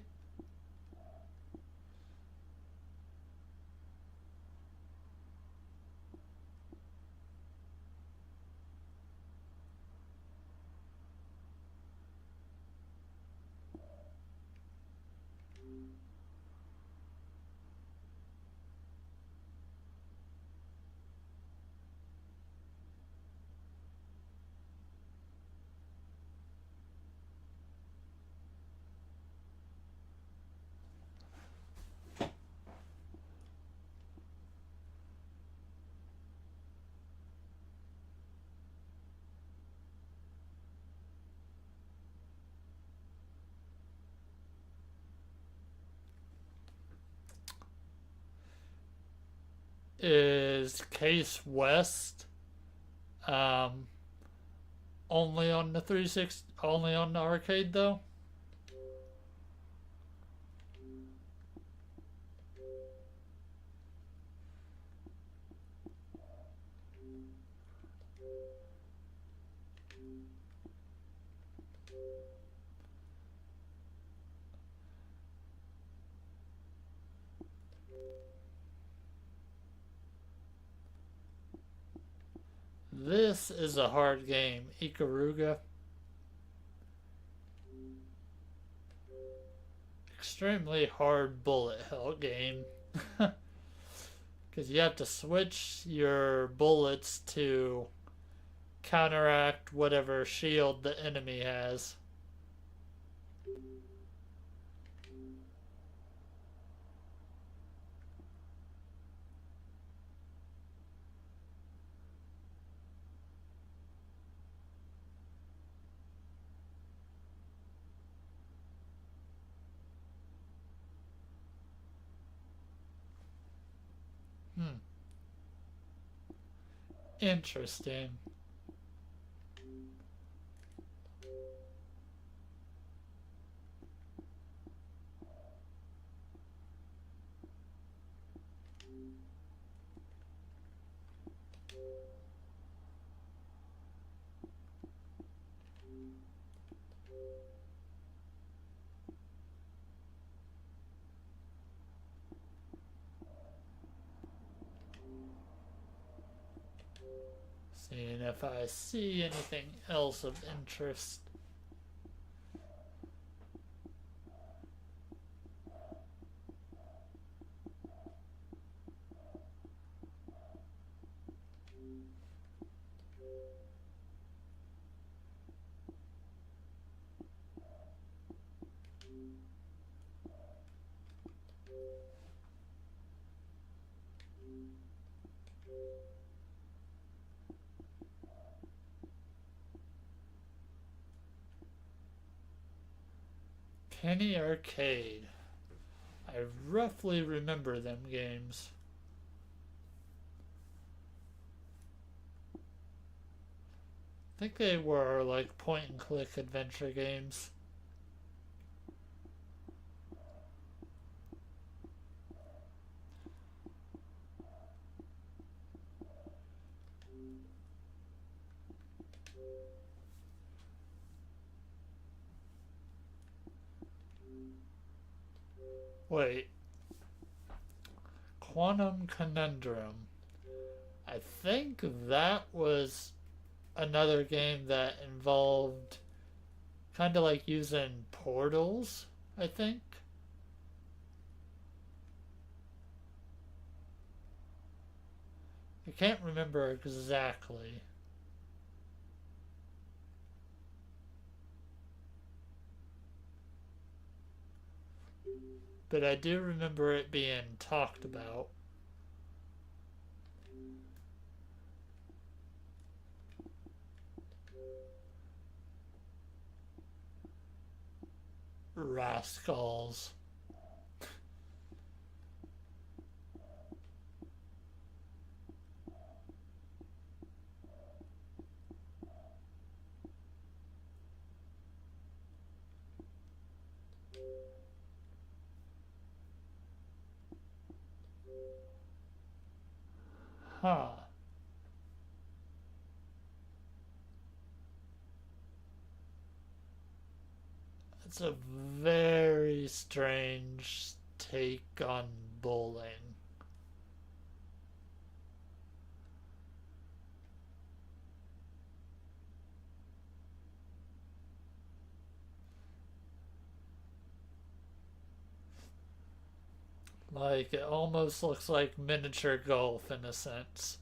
Is Case West um only on the 360, only on the arcade though? This is a hard game, Ikaruga. Extremely hard bullet hell game. Because you have to switch your bullets to counteract whatever shield the enemy has. Interesting. seeing if I see anything else of interest. Penny Arcade. I roughly remember them games. I think they were like point and click adventure games. Wait. Quantum Conundrum. I think that was another game that involved kind of like using portals, I think. I can't remember exactly. But I do remember it being talked about. Rascals. Huh. It's a very strange take on bowling. Like, it almost looks like miniature golf in a sense.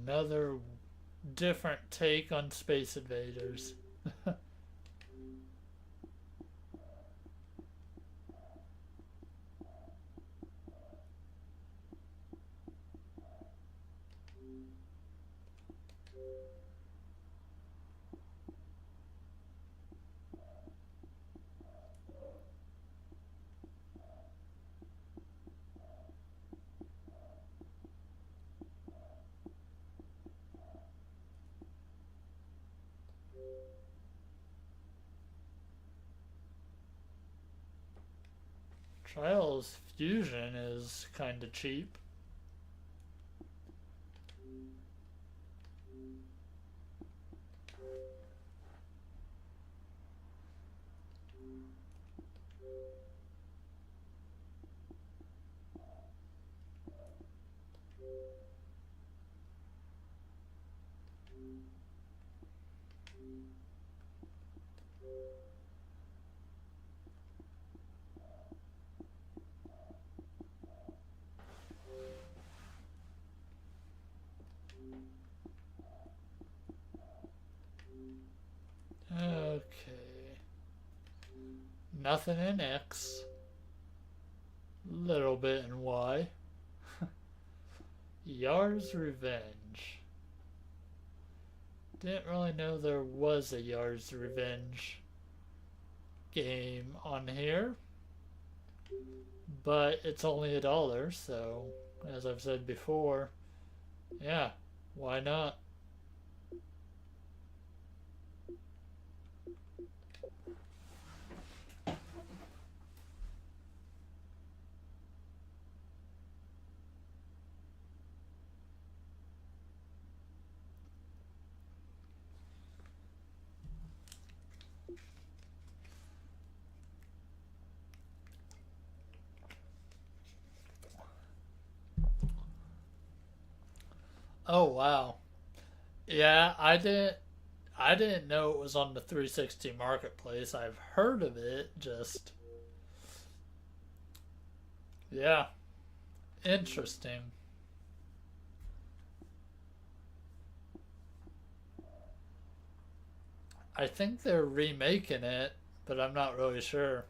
Another different take on Space Invaders. Trials Fusion is kinda cheap. Okay. Nothing in X. Little bit in Y. Yar's Revenge. Didn't really know there was a Yar's Revenge game on here, but it's only $1, so as I've said before, yeah, why not? Oh wow. Yeah, I didn't know it was on the 360 marketplace. I've heard of it, just yeah, interesting. I think they're remaking it, but I'm not really sure.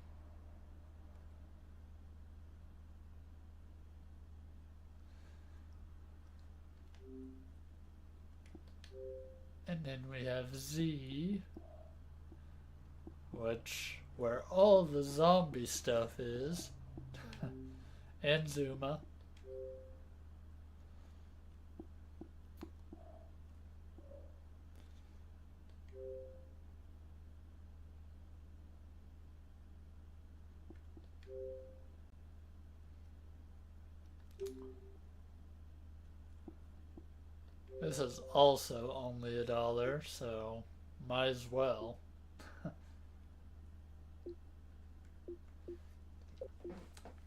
And then we have Z, which where all the zombie stuff is, and Zuma. This is also only $1, so might as well.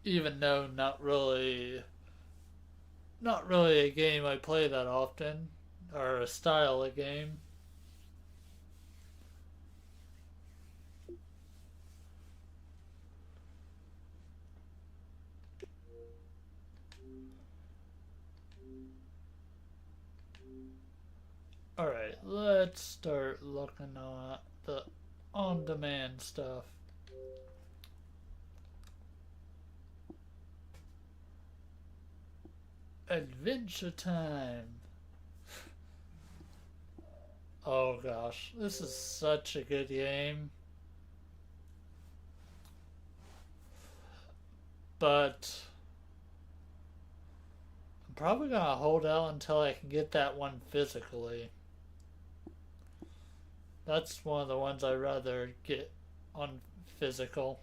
Even though not really a game I play that often, or a style of game. Alright, let's start looking at the on-demand stuff. Adventure Time. Oh gosh, this is such a good game. But I'm probably gonna hold out until I can get that one physically. That's one of the ones I'd rather get on physical.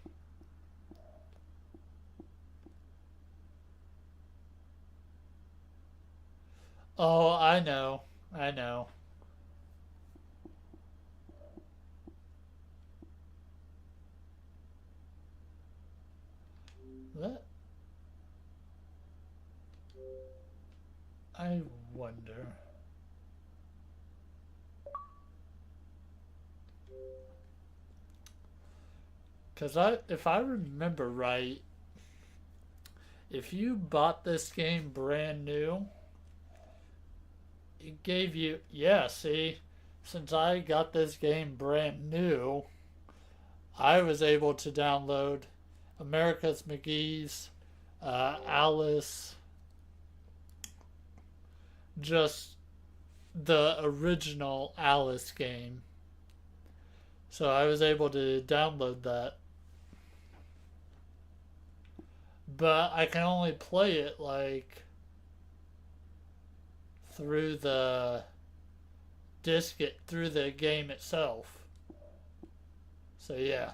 Oh, I know. I know. That I wonder. Cause if I remember right, if you bought this game brand new, it gave you, yeah, see, since I got this game brand new, I was able to download America's McGee's, Alice, just the original Alice game. So I was able to download that. But I can only play it like through the through the game itself. So yeah.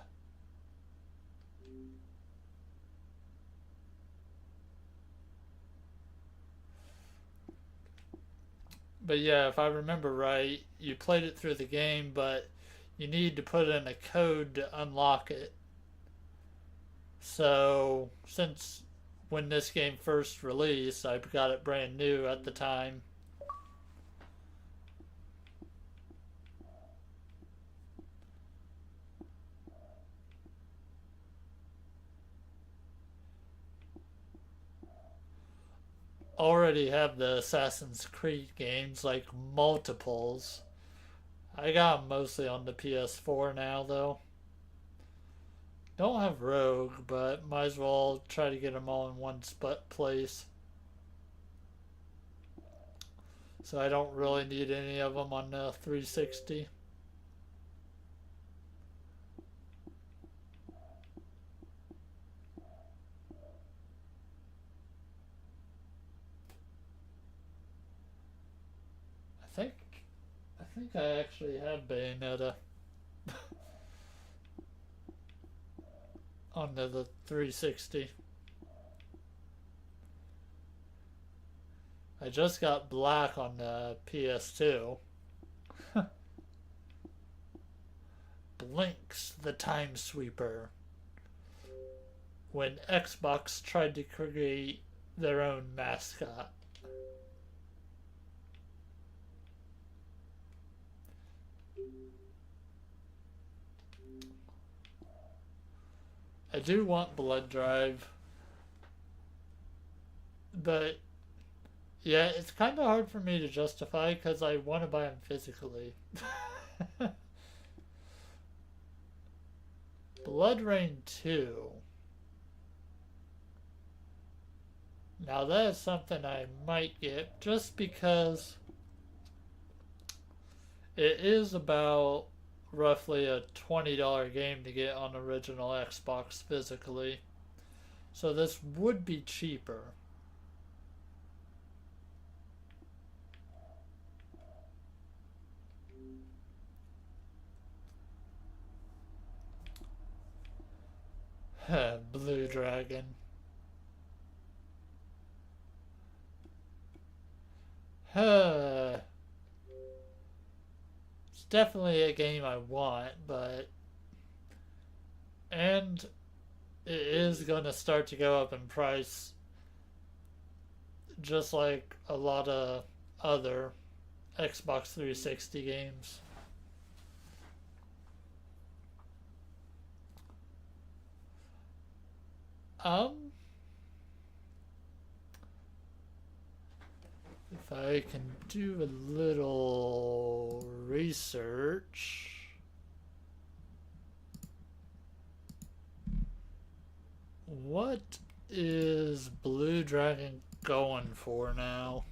But yeah, if I remember right, you played it through the game, but you need to put in a code to unlock it. So, since when this game first released, I got it brand new at the time. Already have the Assassin's Creed games, like multiples. I got them mostly on the PS4 now, though. Don't have Rogue, but might as well try to get them all in one place. So I don't really need any of them on the 360. I think I actually have Bayonetta on the 360. I just got Black on the PS2. Blinks the Time Sweeper. When Xbox tried to create their own mascot. I do want Blood Drive, but yeah, it's kind of hard for me to justify because I want to buy them physically. Blood Rain 2. Now that is something I might get just because it is about roughly a $20 game to get on original Xbox physically. So this would be cheaper. Blue Dragon. It's definitely a game I want, but... And it is going to start to go up in price, just like a lot of other Xbox 360 games. If I can do a little research. What is Blue Dragon going for now?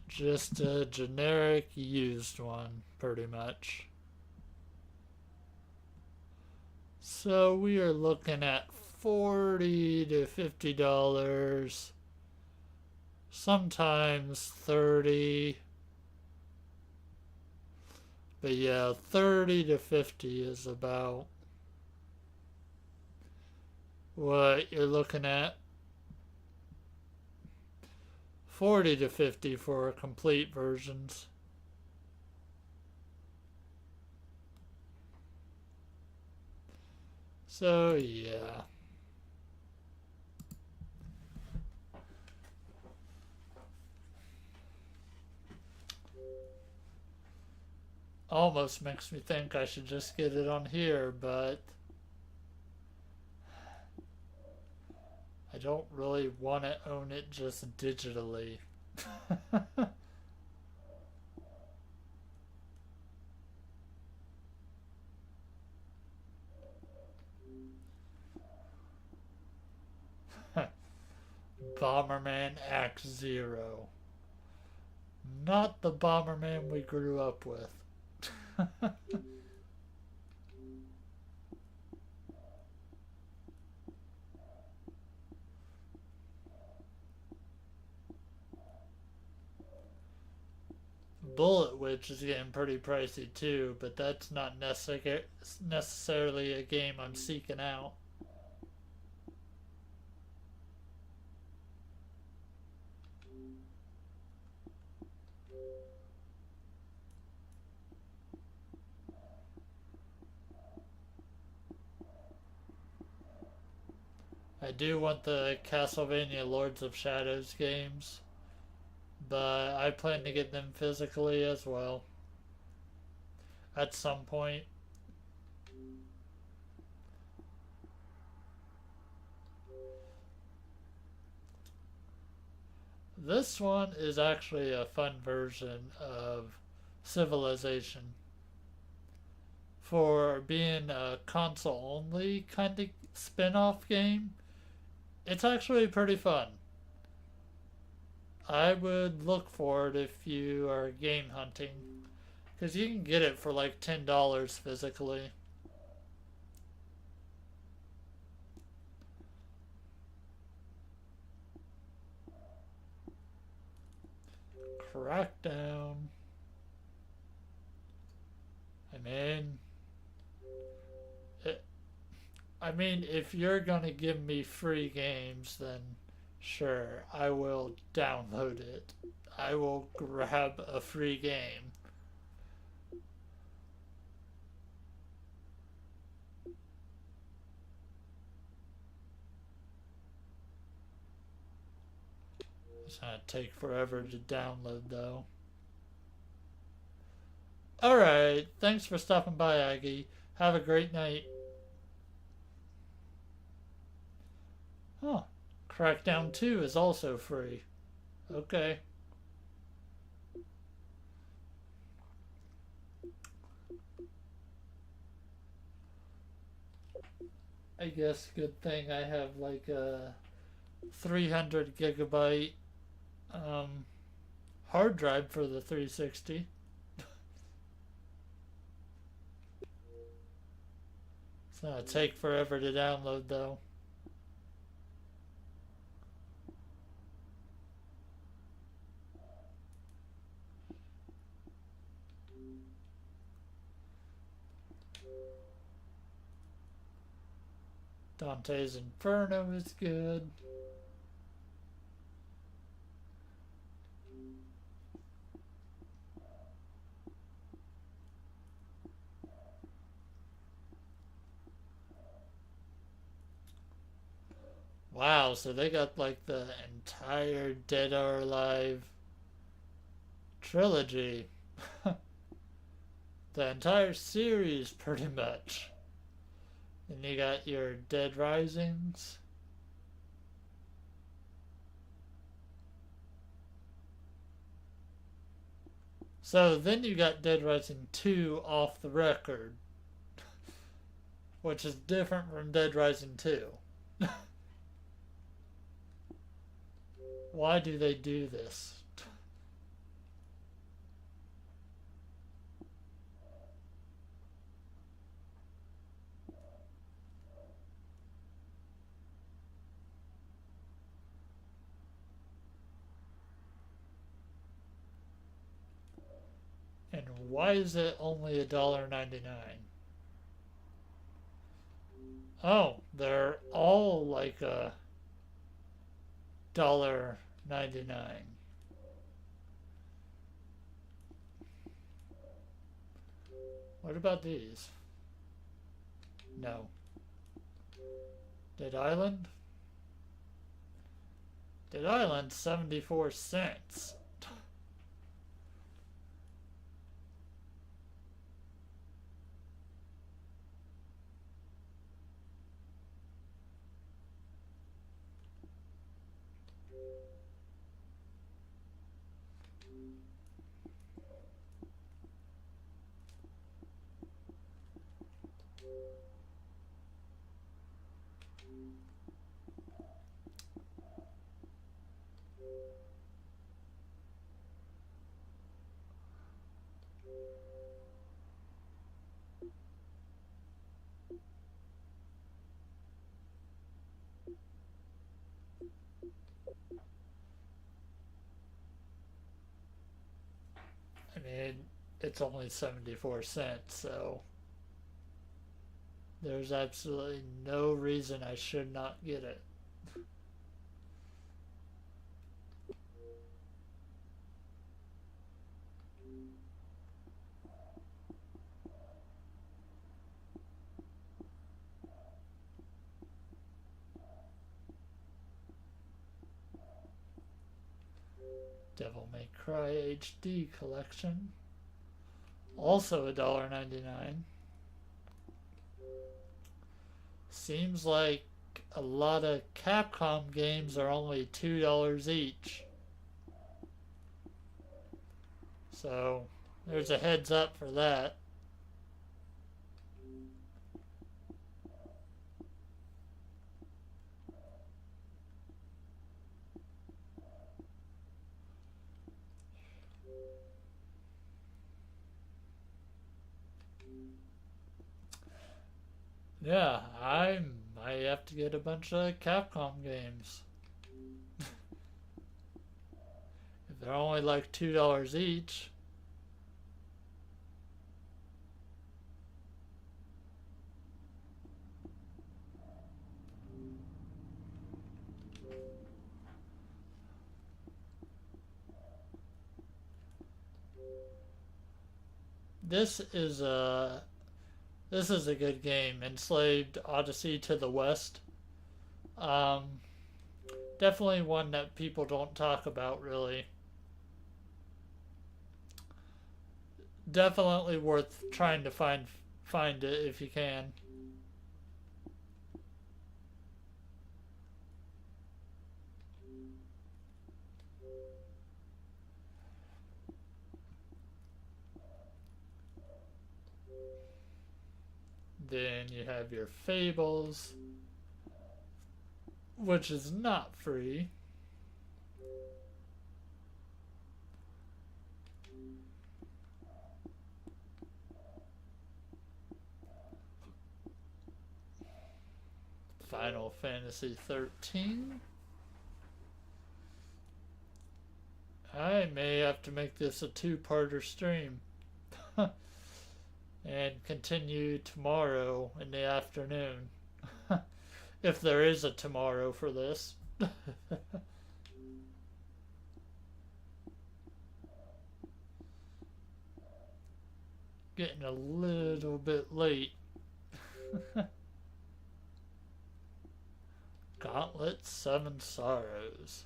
Just a generic used one, pretty much. So we are looking at $40 to $50, sometimes $30. But yeah, 30 to 50 is about what you're looking at. 40 to 50 for complete versions. So yeah. Almost makes me think I should just get it on here, but I don't really want to own it just digitally. Bomberman Act Zero. Not the Bomberman we grew up with. Bullet Witch is getting pretty pricey too, but that's not necessarily a game I'm seeking out. I do want the Castlevania Lords of Shadows games, but I plan to get them physically as well at some point. This one is actually a fun version of Civilization. For being a console only kind of spin-off game. It's actually pretty fun. I would look for it if you are game hunting, because you can get it for like $10 physically. Crackdown. I mean, if you're gonna give me free games, then sure, I will download it. I will grab a free game. It's gonna take forever to download, though. Alright, thanks for stopping by, Aggie. Have a great night. Huh. Crackdown 2 is also free. Okay. I guess good thing I have like a 300 gigabyte hard drive for the 360. It's gonna take forever to download though. Dante's Inferno is good. Wow, so they got like the entire Dead or Alive trilogy. The entire series, pretty much. Then you got your Dead Risings. So then you got Dead Rising 2 off the record, which is different from Dead Rising 2. Why do they do this? And why is it only $1.99? Oh, they're all like $1.99. What about these? No. Dead Island? Dead Island, 74 cents. I mean, it's only 74 cents, so there's absolutely no reason I should not get it. Devil May Cry HD collection, also $1.99. Seems like a lot of Capcom games are only $2 each. So there's a heads up for that. Yeah, I might have to get a bunch of Capcom games. If they're only like $2 each. This is a this is a good game. Enslaved Odyssey to the West. Um, Definitely one that people don't talk about really. Definitely worth trying to find it if you can. Then you have your Fables, which is not free. Final Fantasy 13. I may have to make this a two-parter stream and continue tomorrow in the afternoon. If there is a tomorrow for this. Getting a little bit late. Gauntlet Seven Sorrows.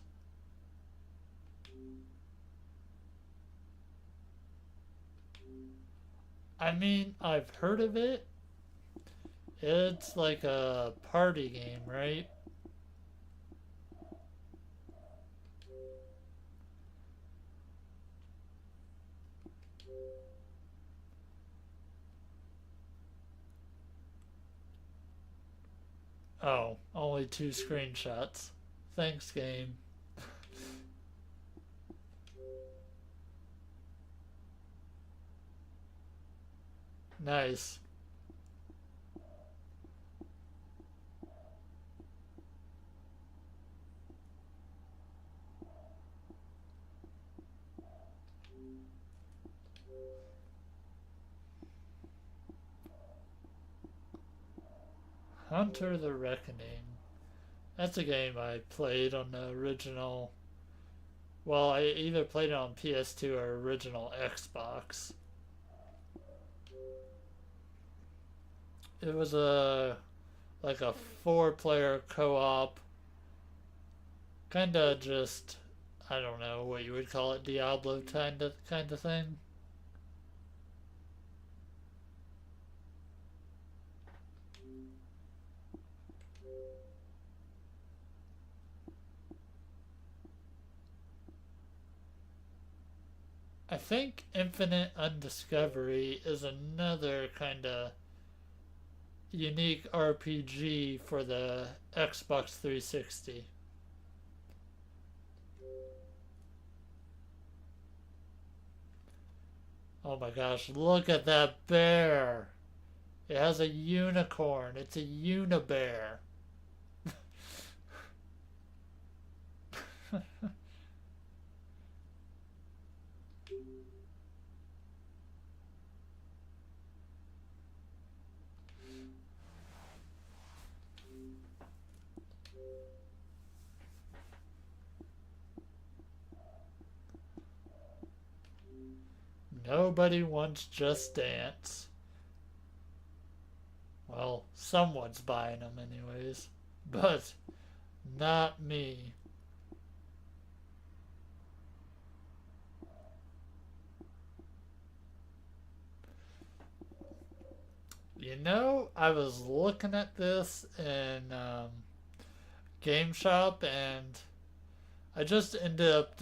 I mean, I've heard of it. It's like a party game, right? Oh, only 2 screenshots. Thanks, game. Nice. Hunter the Reckoning. That's a game I played on the original. Well, I either played it on PS2 or original Xbox. It was a like a 4-player co-op, kind of just I don't know what you would call it, Diablo kind of thing. I think Infinite Undiscovery is another kind of unique RPG for the Xbox 360. Oh my gosh, look at that bear! It has a unicorn. It's a unibear. Nobody wants Just Dance. Well, someone's buying them anyways. But not me. You know, I was looking at this in Game Shop and I just ended up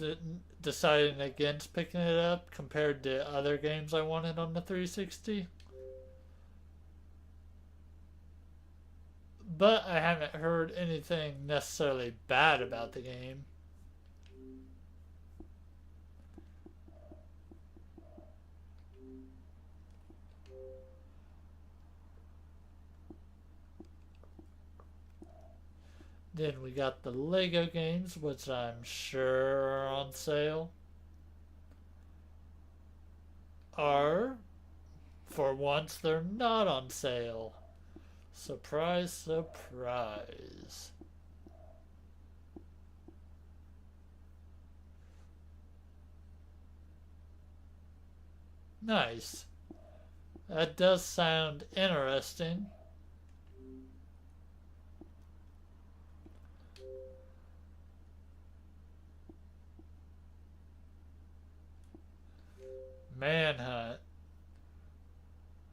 deciding against picking it up compared to other games I wanted on the 360. But I haven't heard anything necessarily bad about the game. Then we got the Lego games, which I'm sure are on sale. Or, for once, they're not on sale. Surprise, surprise. Nice. That does sound interesting. Manhunt.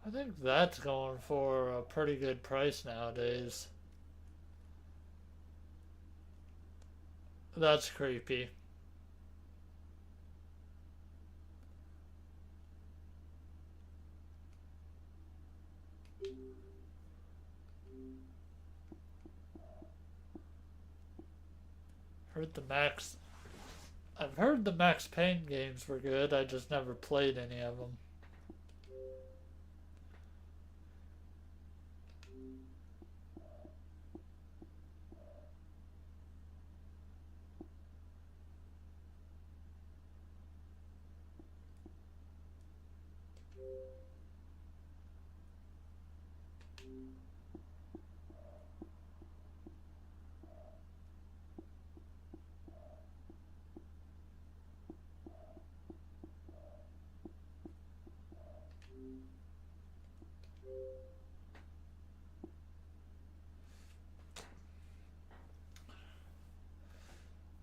I think that's going for a pretty good price nowadays. That's creepy. Heard the Max. I've heard the Max Payne games were good. I just never played any of them.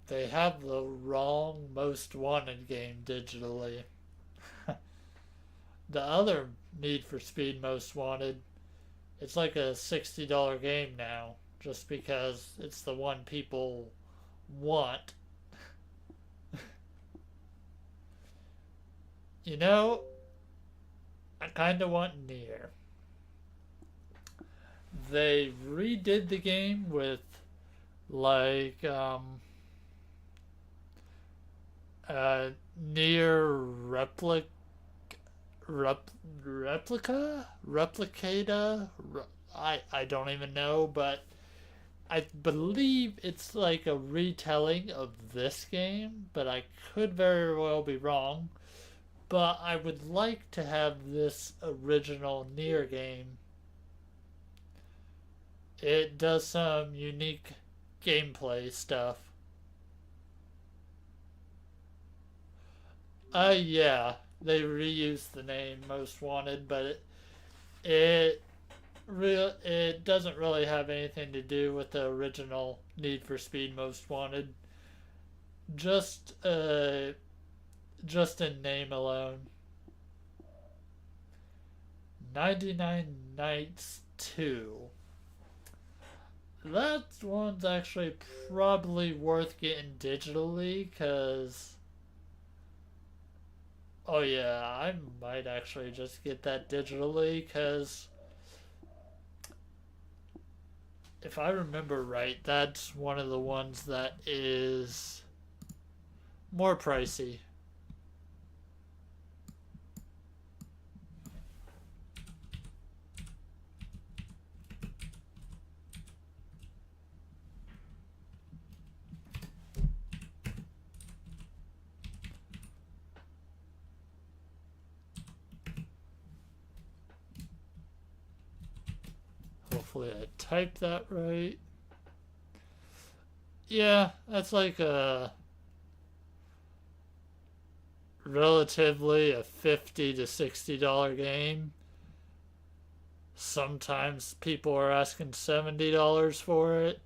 They have the wrong Most Wanted game digitally. The other Need for Speed Most Wanted, it's like a $60 game now, just because it's the one people want. You know, I kind of want Nier. They redid the game with like Nier Replicata. I don't even know, but I believe it's like a retelling of this game, but I could very well be wrong. But I would like to have this original Nier game. It does some unique gameplay stuff. Yeah, they reused the name Most Wanted, but it doesn't really have anything to do with the original Need for Speed Most Wanted. Just in name alone. 99 Nights 2. That one's actually probably worth getting digitally, because oh yeah, I might actually just get that digitally, because if I remember right, that's one of the ones that is more pricey. Hopefully I typed that right. Yeah, that's like a relatively a $50 to $60 game. Sometimes people are asking $70 for it.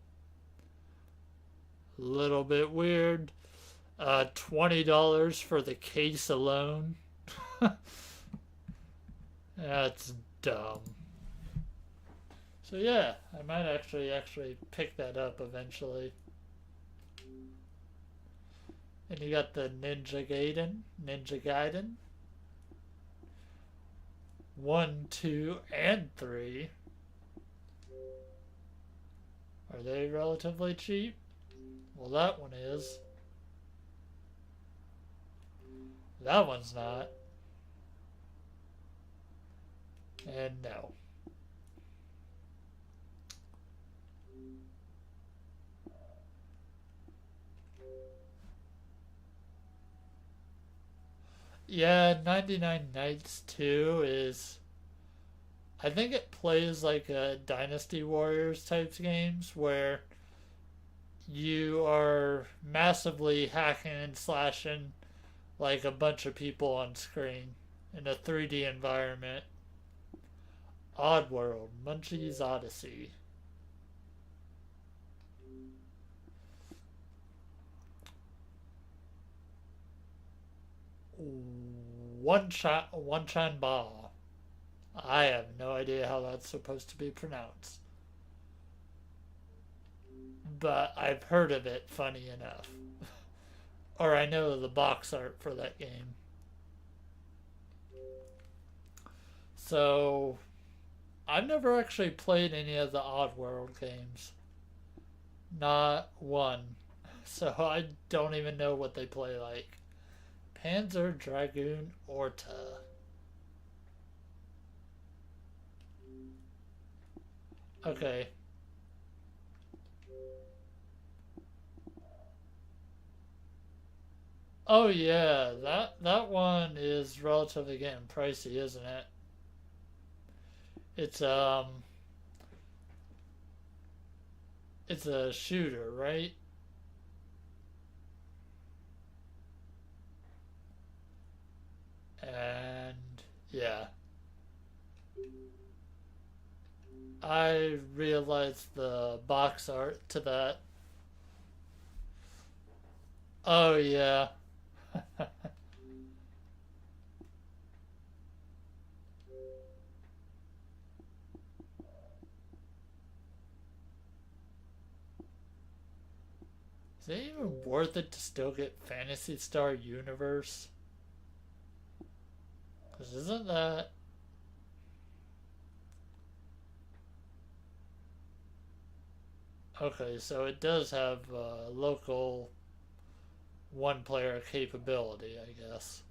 A little bit weird. $20 for the case alone. That's dumb. So yeah, I might actually pick that up eventually. And you got the Ninja Gaiden. 1, 2, and 3. Are they relatively cheap? Well, that one is. That one's not. And no. Yeah, 99 Nights 2 is. I think it plays like a Dynasty Warriors types games where you are massively hacking and slashing like a bunch of people on screen in a 3D environment. Oddworld, Munchie's Odyssey. One Chan Ba. I have no idea how that's supposed to be pronounced. But I've heard of it funny enough. Or I know the box art for that game. So I've never actually played any of the Oddworld games. Not one. So I don't even know what they play like. Panzer Dragoon Orta. Okay. Oh yeah, that one is relatively getting pricey, isn't it? It's it's a shooter, right? And yeah, I realized the box art to that. Oh yeah. Is it even worth it to still get Fantasy Star Universe? Because isn't that. Okay, so it does have local one player capability, I guess.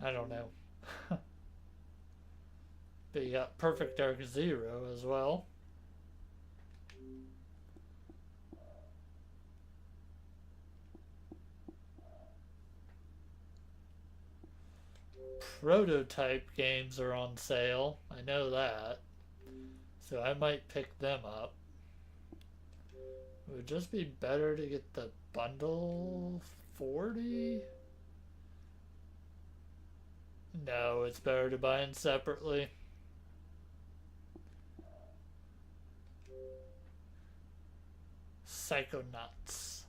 I don't know. But you got Perfect Dark Zero as well. Prototype games are on sale. I know that. So I might pick them up. It would just be better to get the bundle 40? No, it's better to buy them separately. Psychonauts.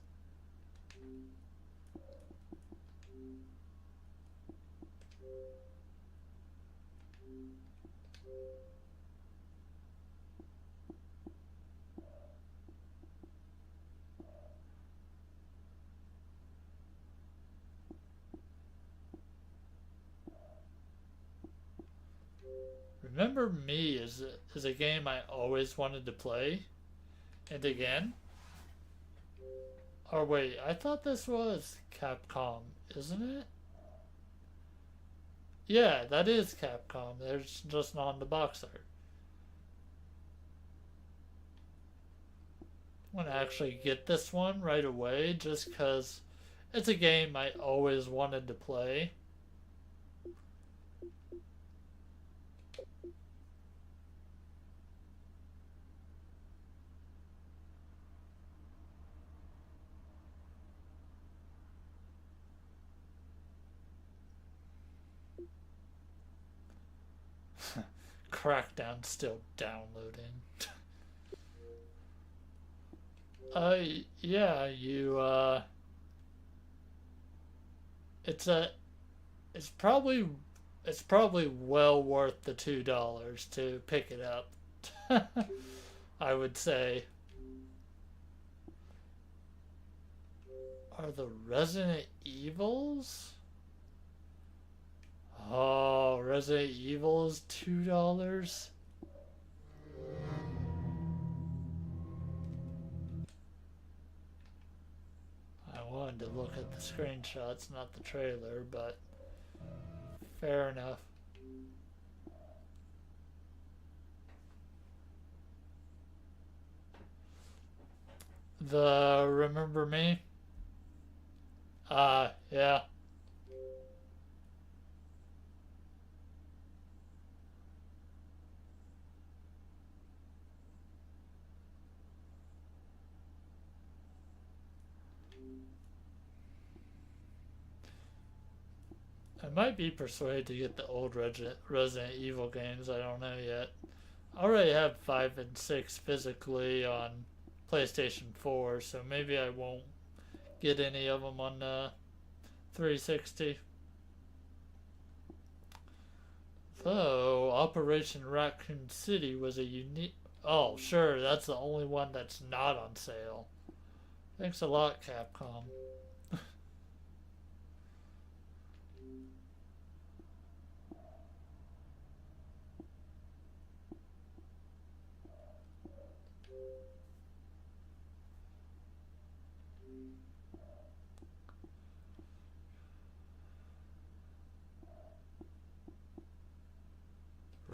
Remember Me is a game I always wanted to play. And again. Or wait, I thought this was Capcom, isn't it? Yeah, that is Capcom. There's just not on the box art. I want to actually get this one right away just because it's a game I always wanted to play. Crackdown still downloading. uh yeah, you it's a it's probably it's probably well worth the $2 to pick it up. I would say. Are the Resident Evils? Oh, Resident Evil is $2. I wanted to look at the screenshots, not the trailer, but fair enough. The Remember Me? Yeah. I might be persuaded to get the old Resident Evil games. I don't know yet. I already have 5 and 6 physically on PlayStation 4, so maybe I won't get any of them on 360. Though Operation Raccoon City was a unique. Oh, sure, that's the only one that's not on sale. Thanks a lot, Capcom.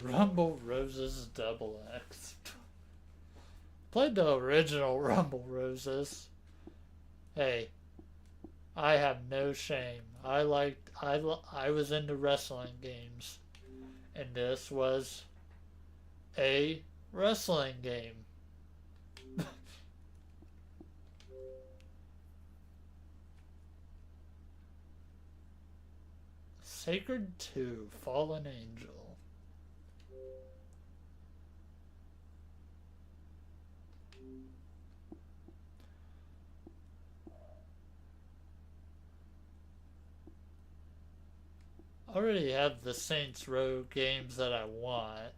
Rumble Roses Double X. Played the original Rumble Roses. Hey, I have no shame. I was into wrestling games, and this was a wrestling game. Sacred 2, Fallen Angel. I already have the Saints Row games that I want,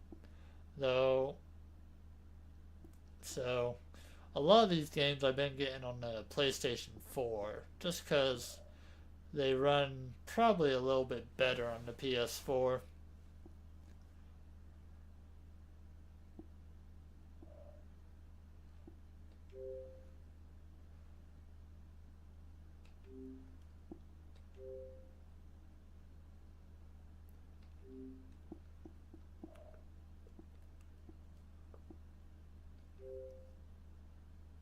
though. So, a lot of these games I've been getting on the PlayStation 4, just because they run probably a little bit better on the PS4.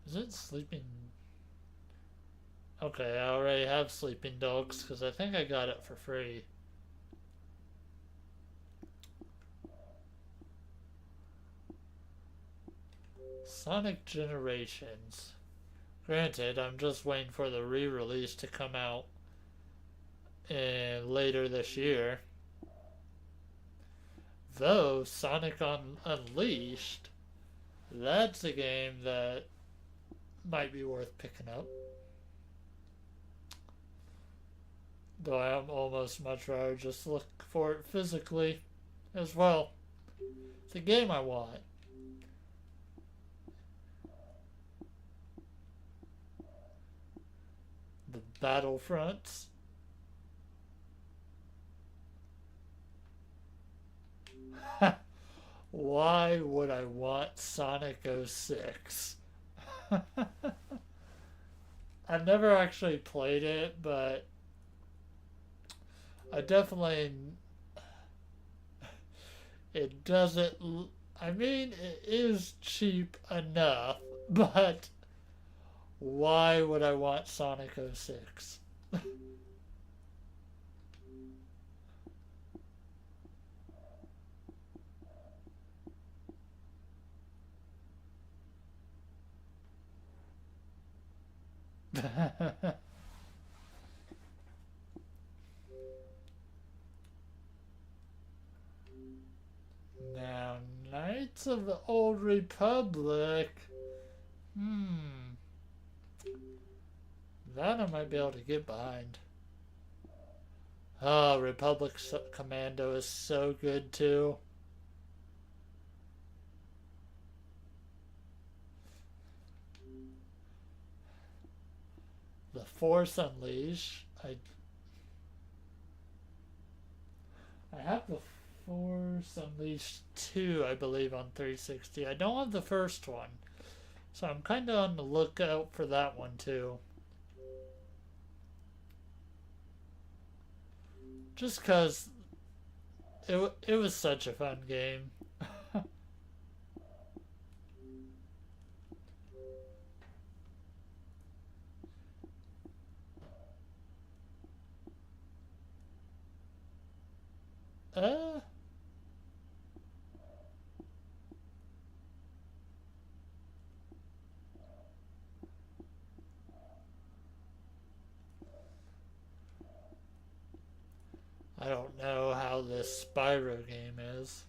Is it Sleeping? Okay, I already have Sleeping Dogs because I think I got it for free. Sonic Generations. Granted, I'm just waiting for the re-release to come out later this year. Though Sonic Unleashed, that's a game that might be worth picking up. Though I'm almost much rather just look for it physically as well. It's a game I want. The Battlefronts. Why would I want Sonic 06? I've never actually played it, but I definitely. It doesn't. I mean, it is cheap enough, but why would I want Sonic 06? Now, Knights of the Old Republic. That I might be able to get behind. Oh, Republic Commando is so good too. The Force Unleashed. I have the Force Unleashed 2, I believe, on 360. I don't have the first one. So I'm kind of on the lookout for that one too. Just because it was such a fun game. Uh, I don't know how this Spyro game is.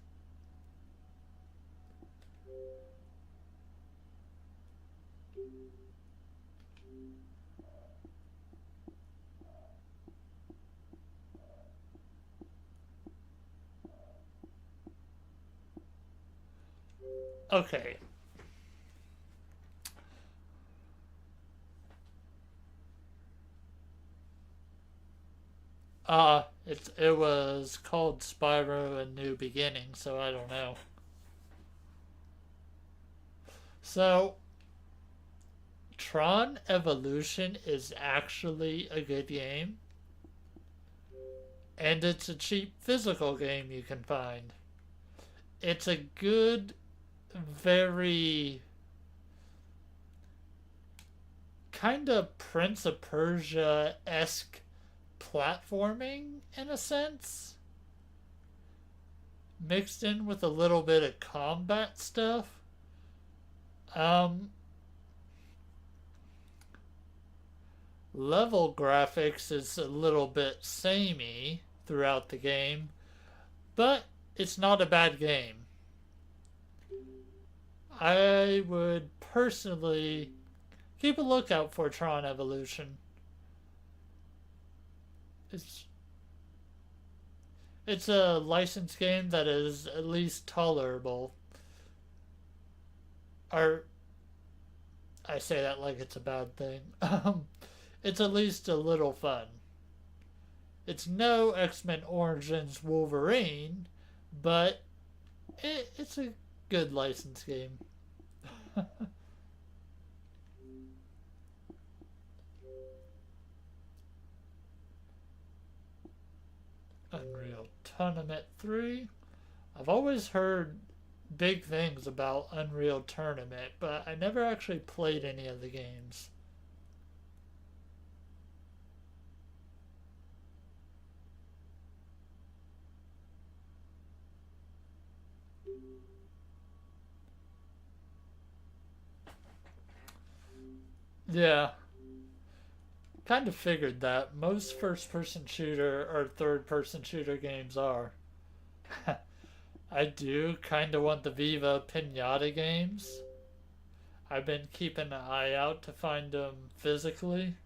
Okay. It was called Spyro: A New Beginning, so I don't know. So, Tron Evolution is actually a good game, and it's a cheap physical game you can find. It's a good, very kind of Prince of Persia esque platforming in a sense, mixed in with a little bit of combat stuff. Um, Level graphics is a little bit samey throughout the game, but it's not a bad game. I would personally keep a lookout for Tron Evolution. It's it's a licensed game that is at least tolerable. Or I say that like it's a bad thing. It's at least a little fun. It's no X-Men Origins Wolverine, but it's a good licensed game. Unreal Tournament 3. I've always heard big things about Unreal Tournament, but I never actually played any of the games. Yeah, kind of figured that. Most first person shooter or third person shooter games are. I do kind of want the Viva Pinata games. I've been keeping an eye out to find them physically.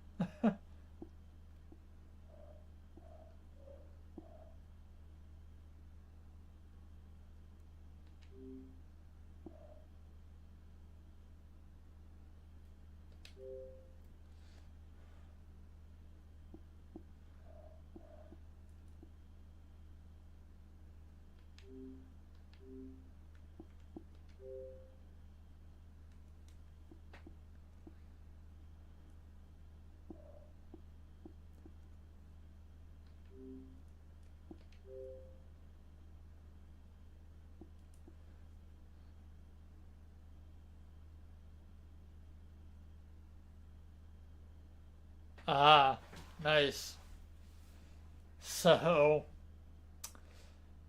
Ah, nice. So,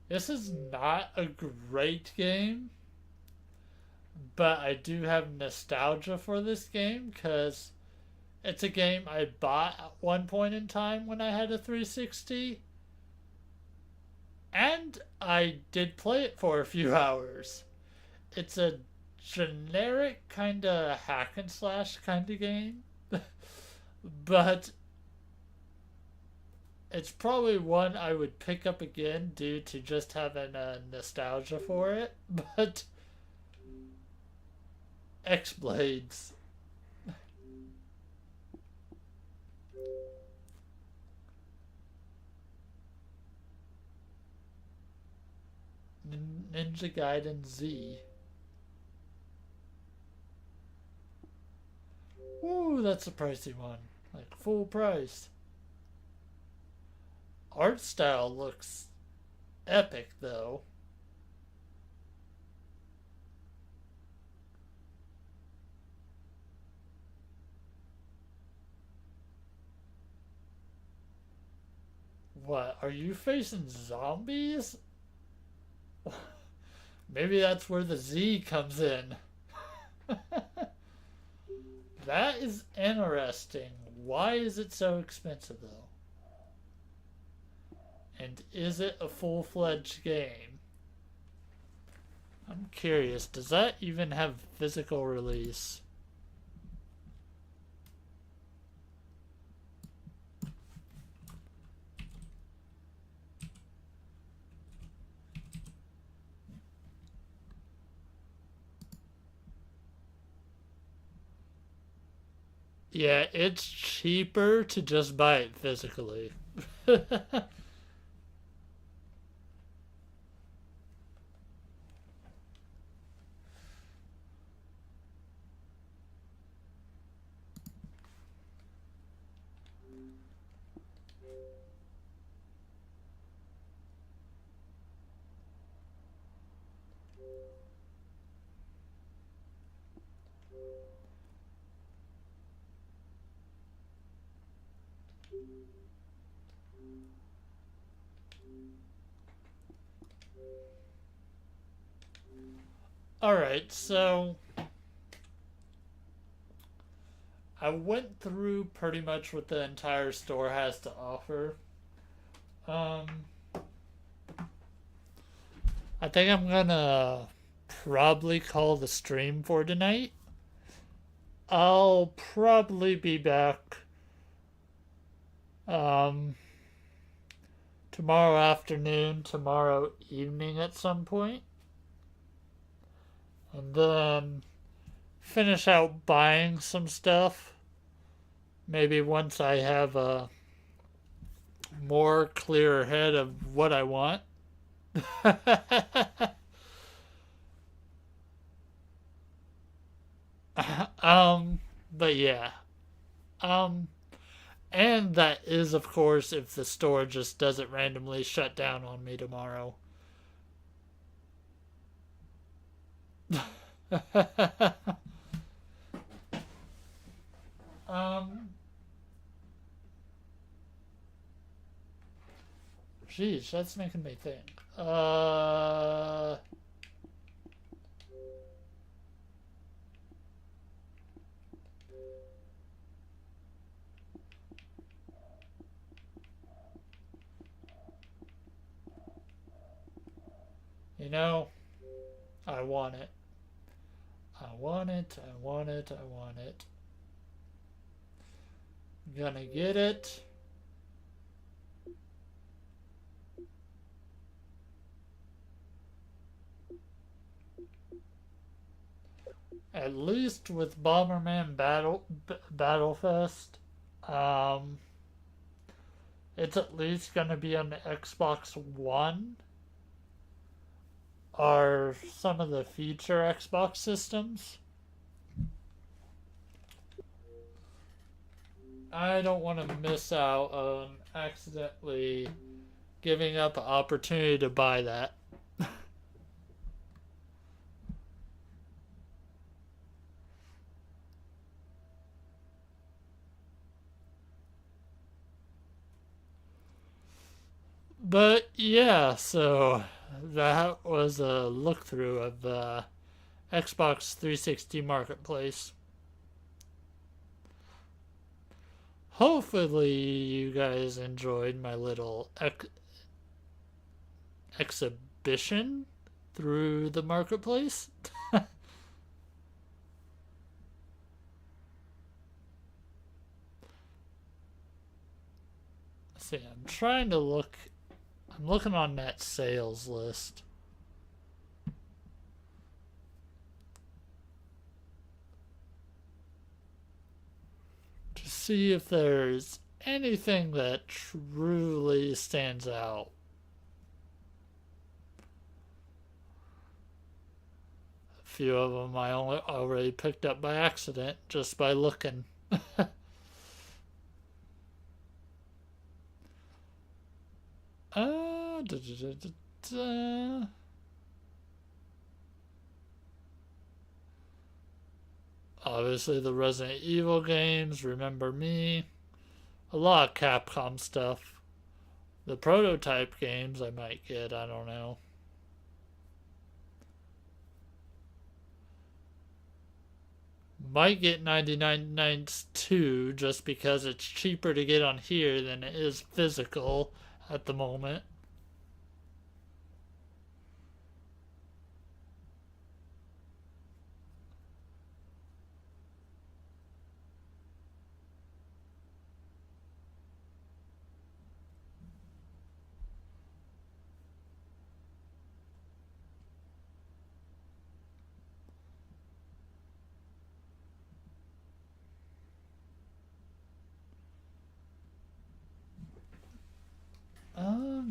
this is not a great game, but I do have nostalgia for this game because it's a game I bought at one point in time when I had a 360, and I did play it for a few hours. It's a generic kind of hack and slash kind of game, but it's probably one I would pick up again due to just having a nostalgia for it. But X Blades. Ninja Gaiden Z. Ooh, that's a pricey one. Like full price. Art style looks epic though. What? Are you facing zombies? Maybe that's where the Z comes in. That is interesting. Why is it so expensive, though? And is it a full-fledged game? I'm curious. Does that even have physical release? Yeah, it's cheaper to just buy it physically. Alright, so I went through pretty much what the entire store has to offer. Um, I think I'm gonna probably call the stream for tonight. I'll probably be back tomorrow afternoon, tomorrow evening at some point. And then finish out buying some stuff. Maybe once I have a more clear head of what I want. But yeah. And that is, of course, if the store just doesn't randomly shut down on me tomorrow. Jeez, that's making me think. You know, I want it. I want it, I want it, I want it. I'm gonna get it. At least with Bomberman Battlefest, it's at least gonna be on the Xbox One or some of the future Xbox systems. I don't want to miss out on accidentally giving up an opportunity to buy that. But yeah, so that was a look through of the Xbox 360 Marketplace. Hopefully, you guys enjoyed my little exhibition through the Marketplace. See, I'm trying to look. I'm looking on that sales list. To see if there's anything that truly stands out. A few of them I already picked up by accident just by looking. Da, da, da, da. Obviously, the Resident Evil games, Remember Me, a lot of Capcom stuff. The prototype games I might get, I don't know. Might get 99 Nights 2 just because it's cheaper to get on here than it is physical at the moment.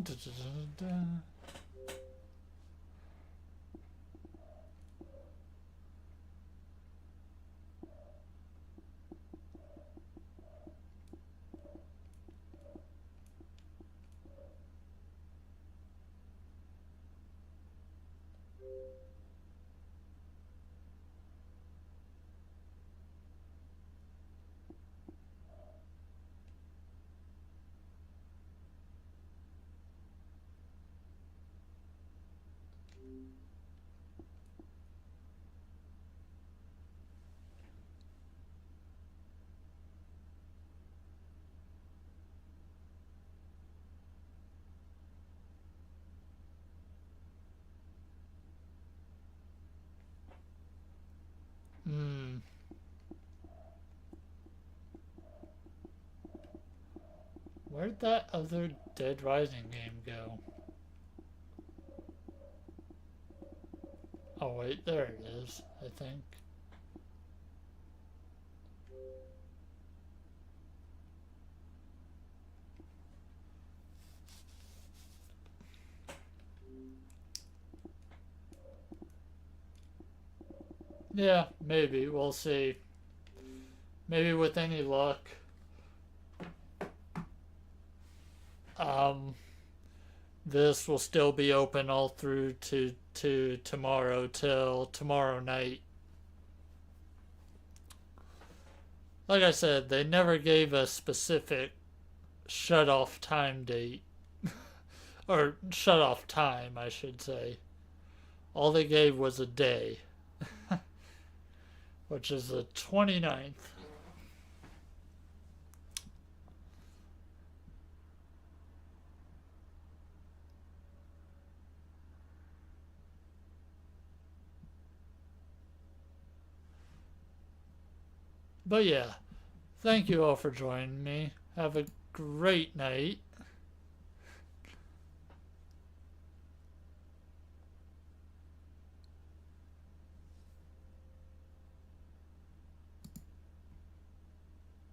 Da, da, da, da. Where'd that other Dead Rising game go? Oh wait, there it is, I think. Yeah, maybe. We'll see. Maybe with any luck. This will still be open all through to tomorrow till tomorrow night. Like I said, they never gave a specific shut off time date. Or shut off time, I should say. All they gave was a day. Which is the 29th. But yeah, thank you all for joining me. Have a great night.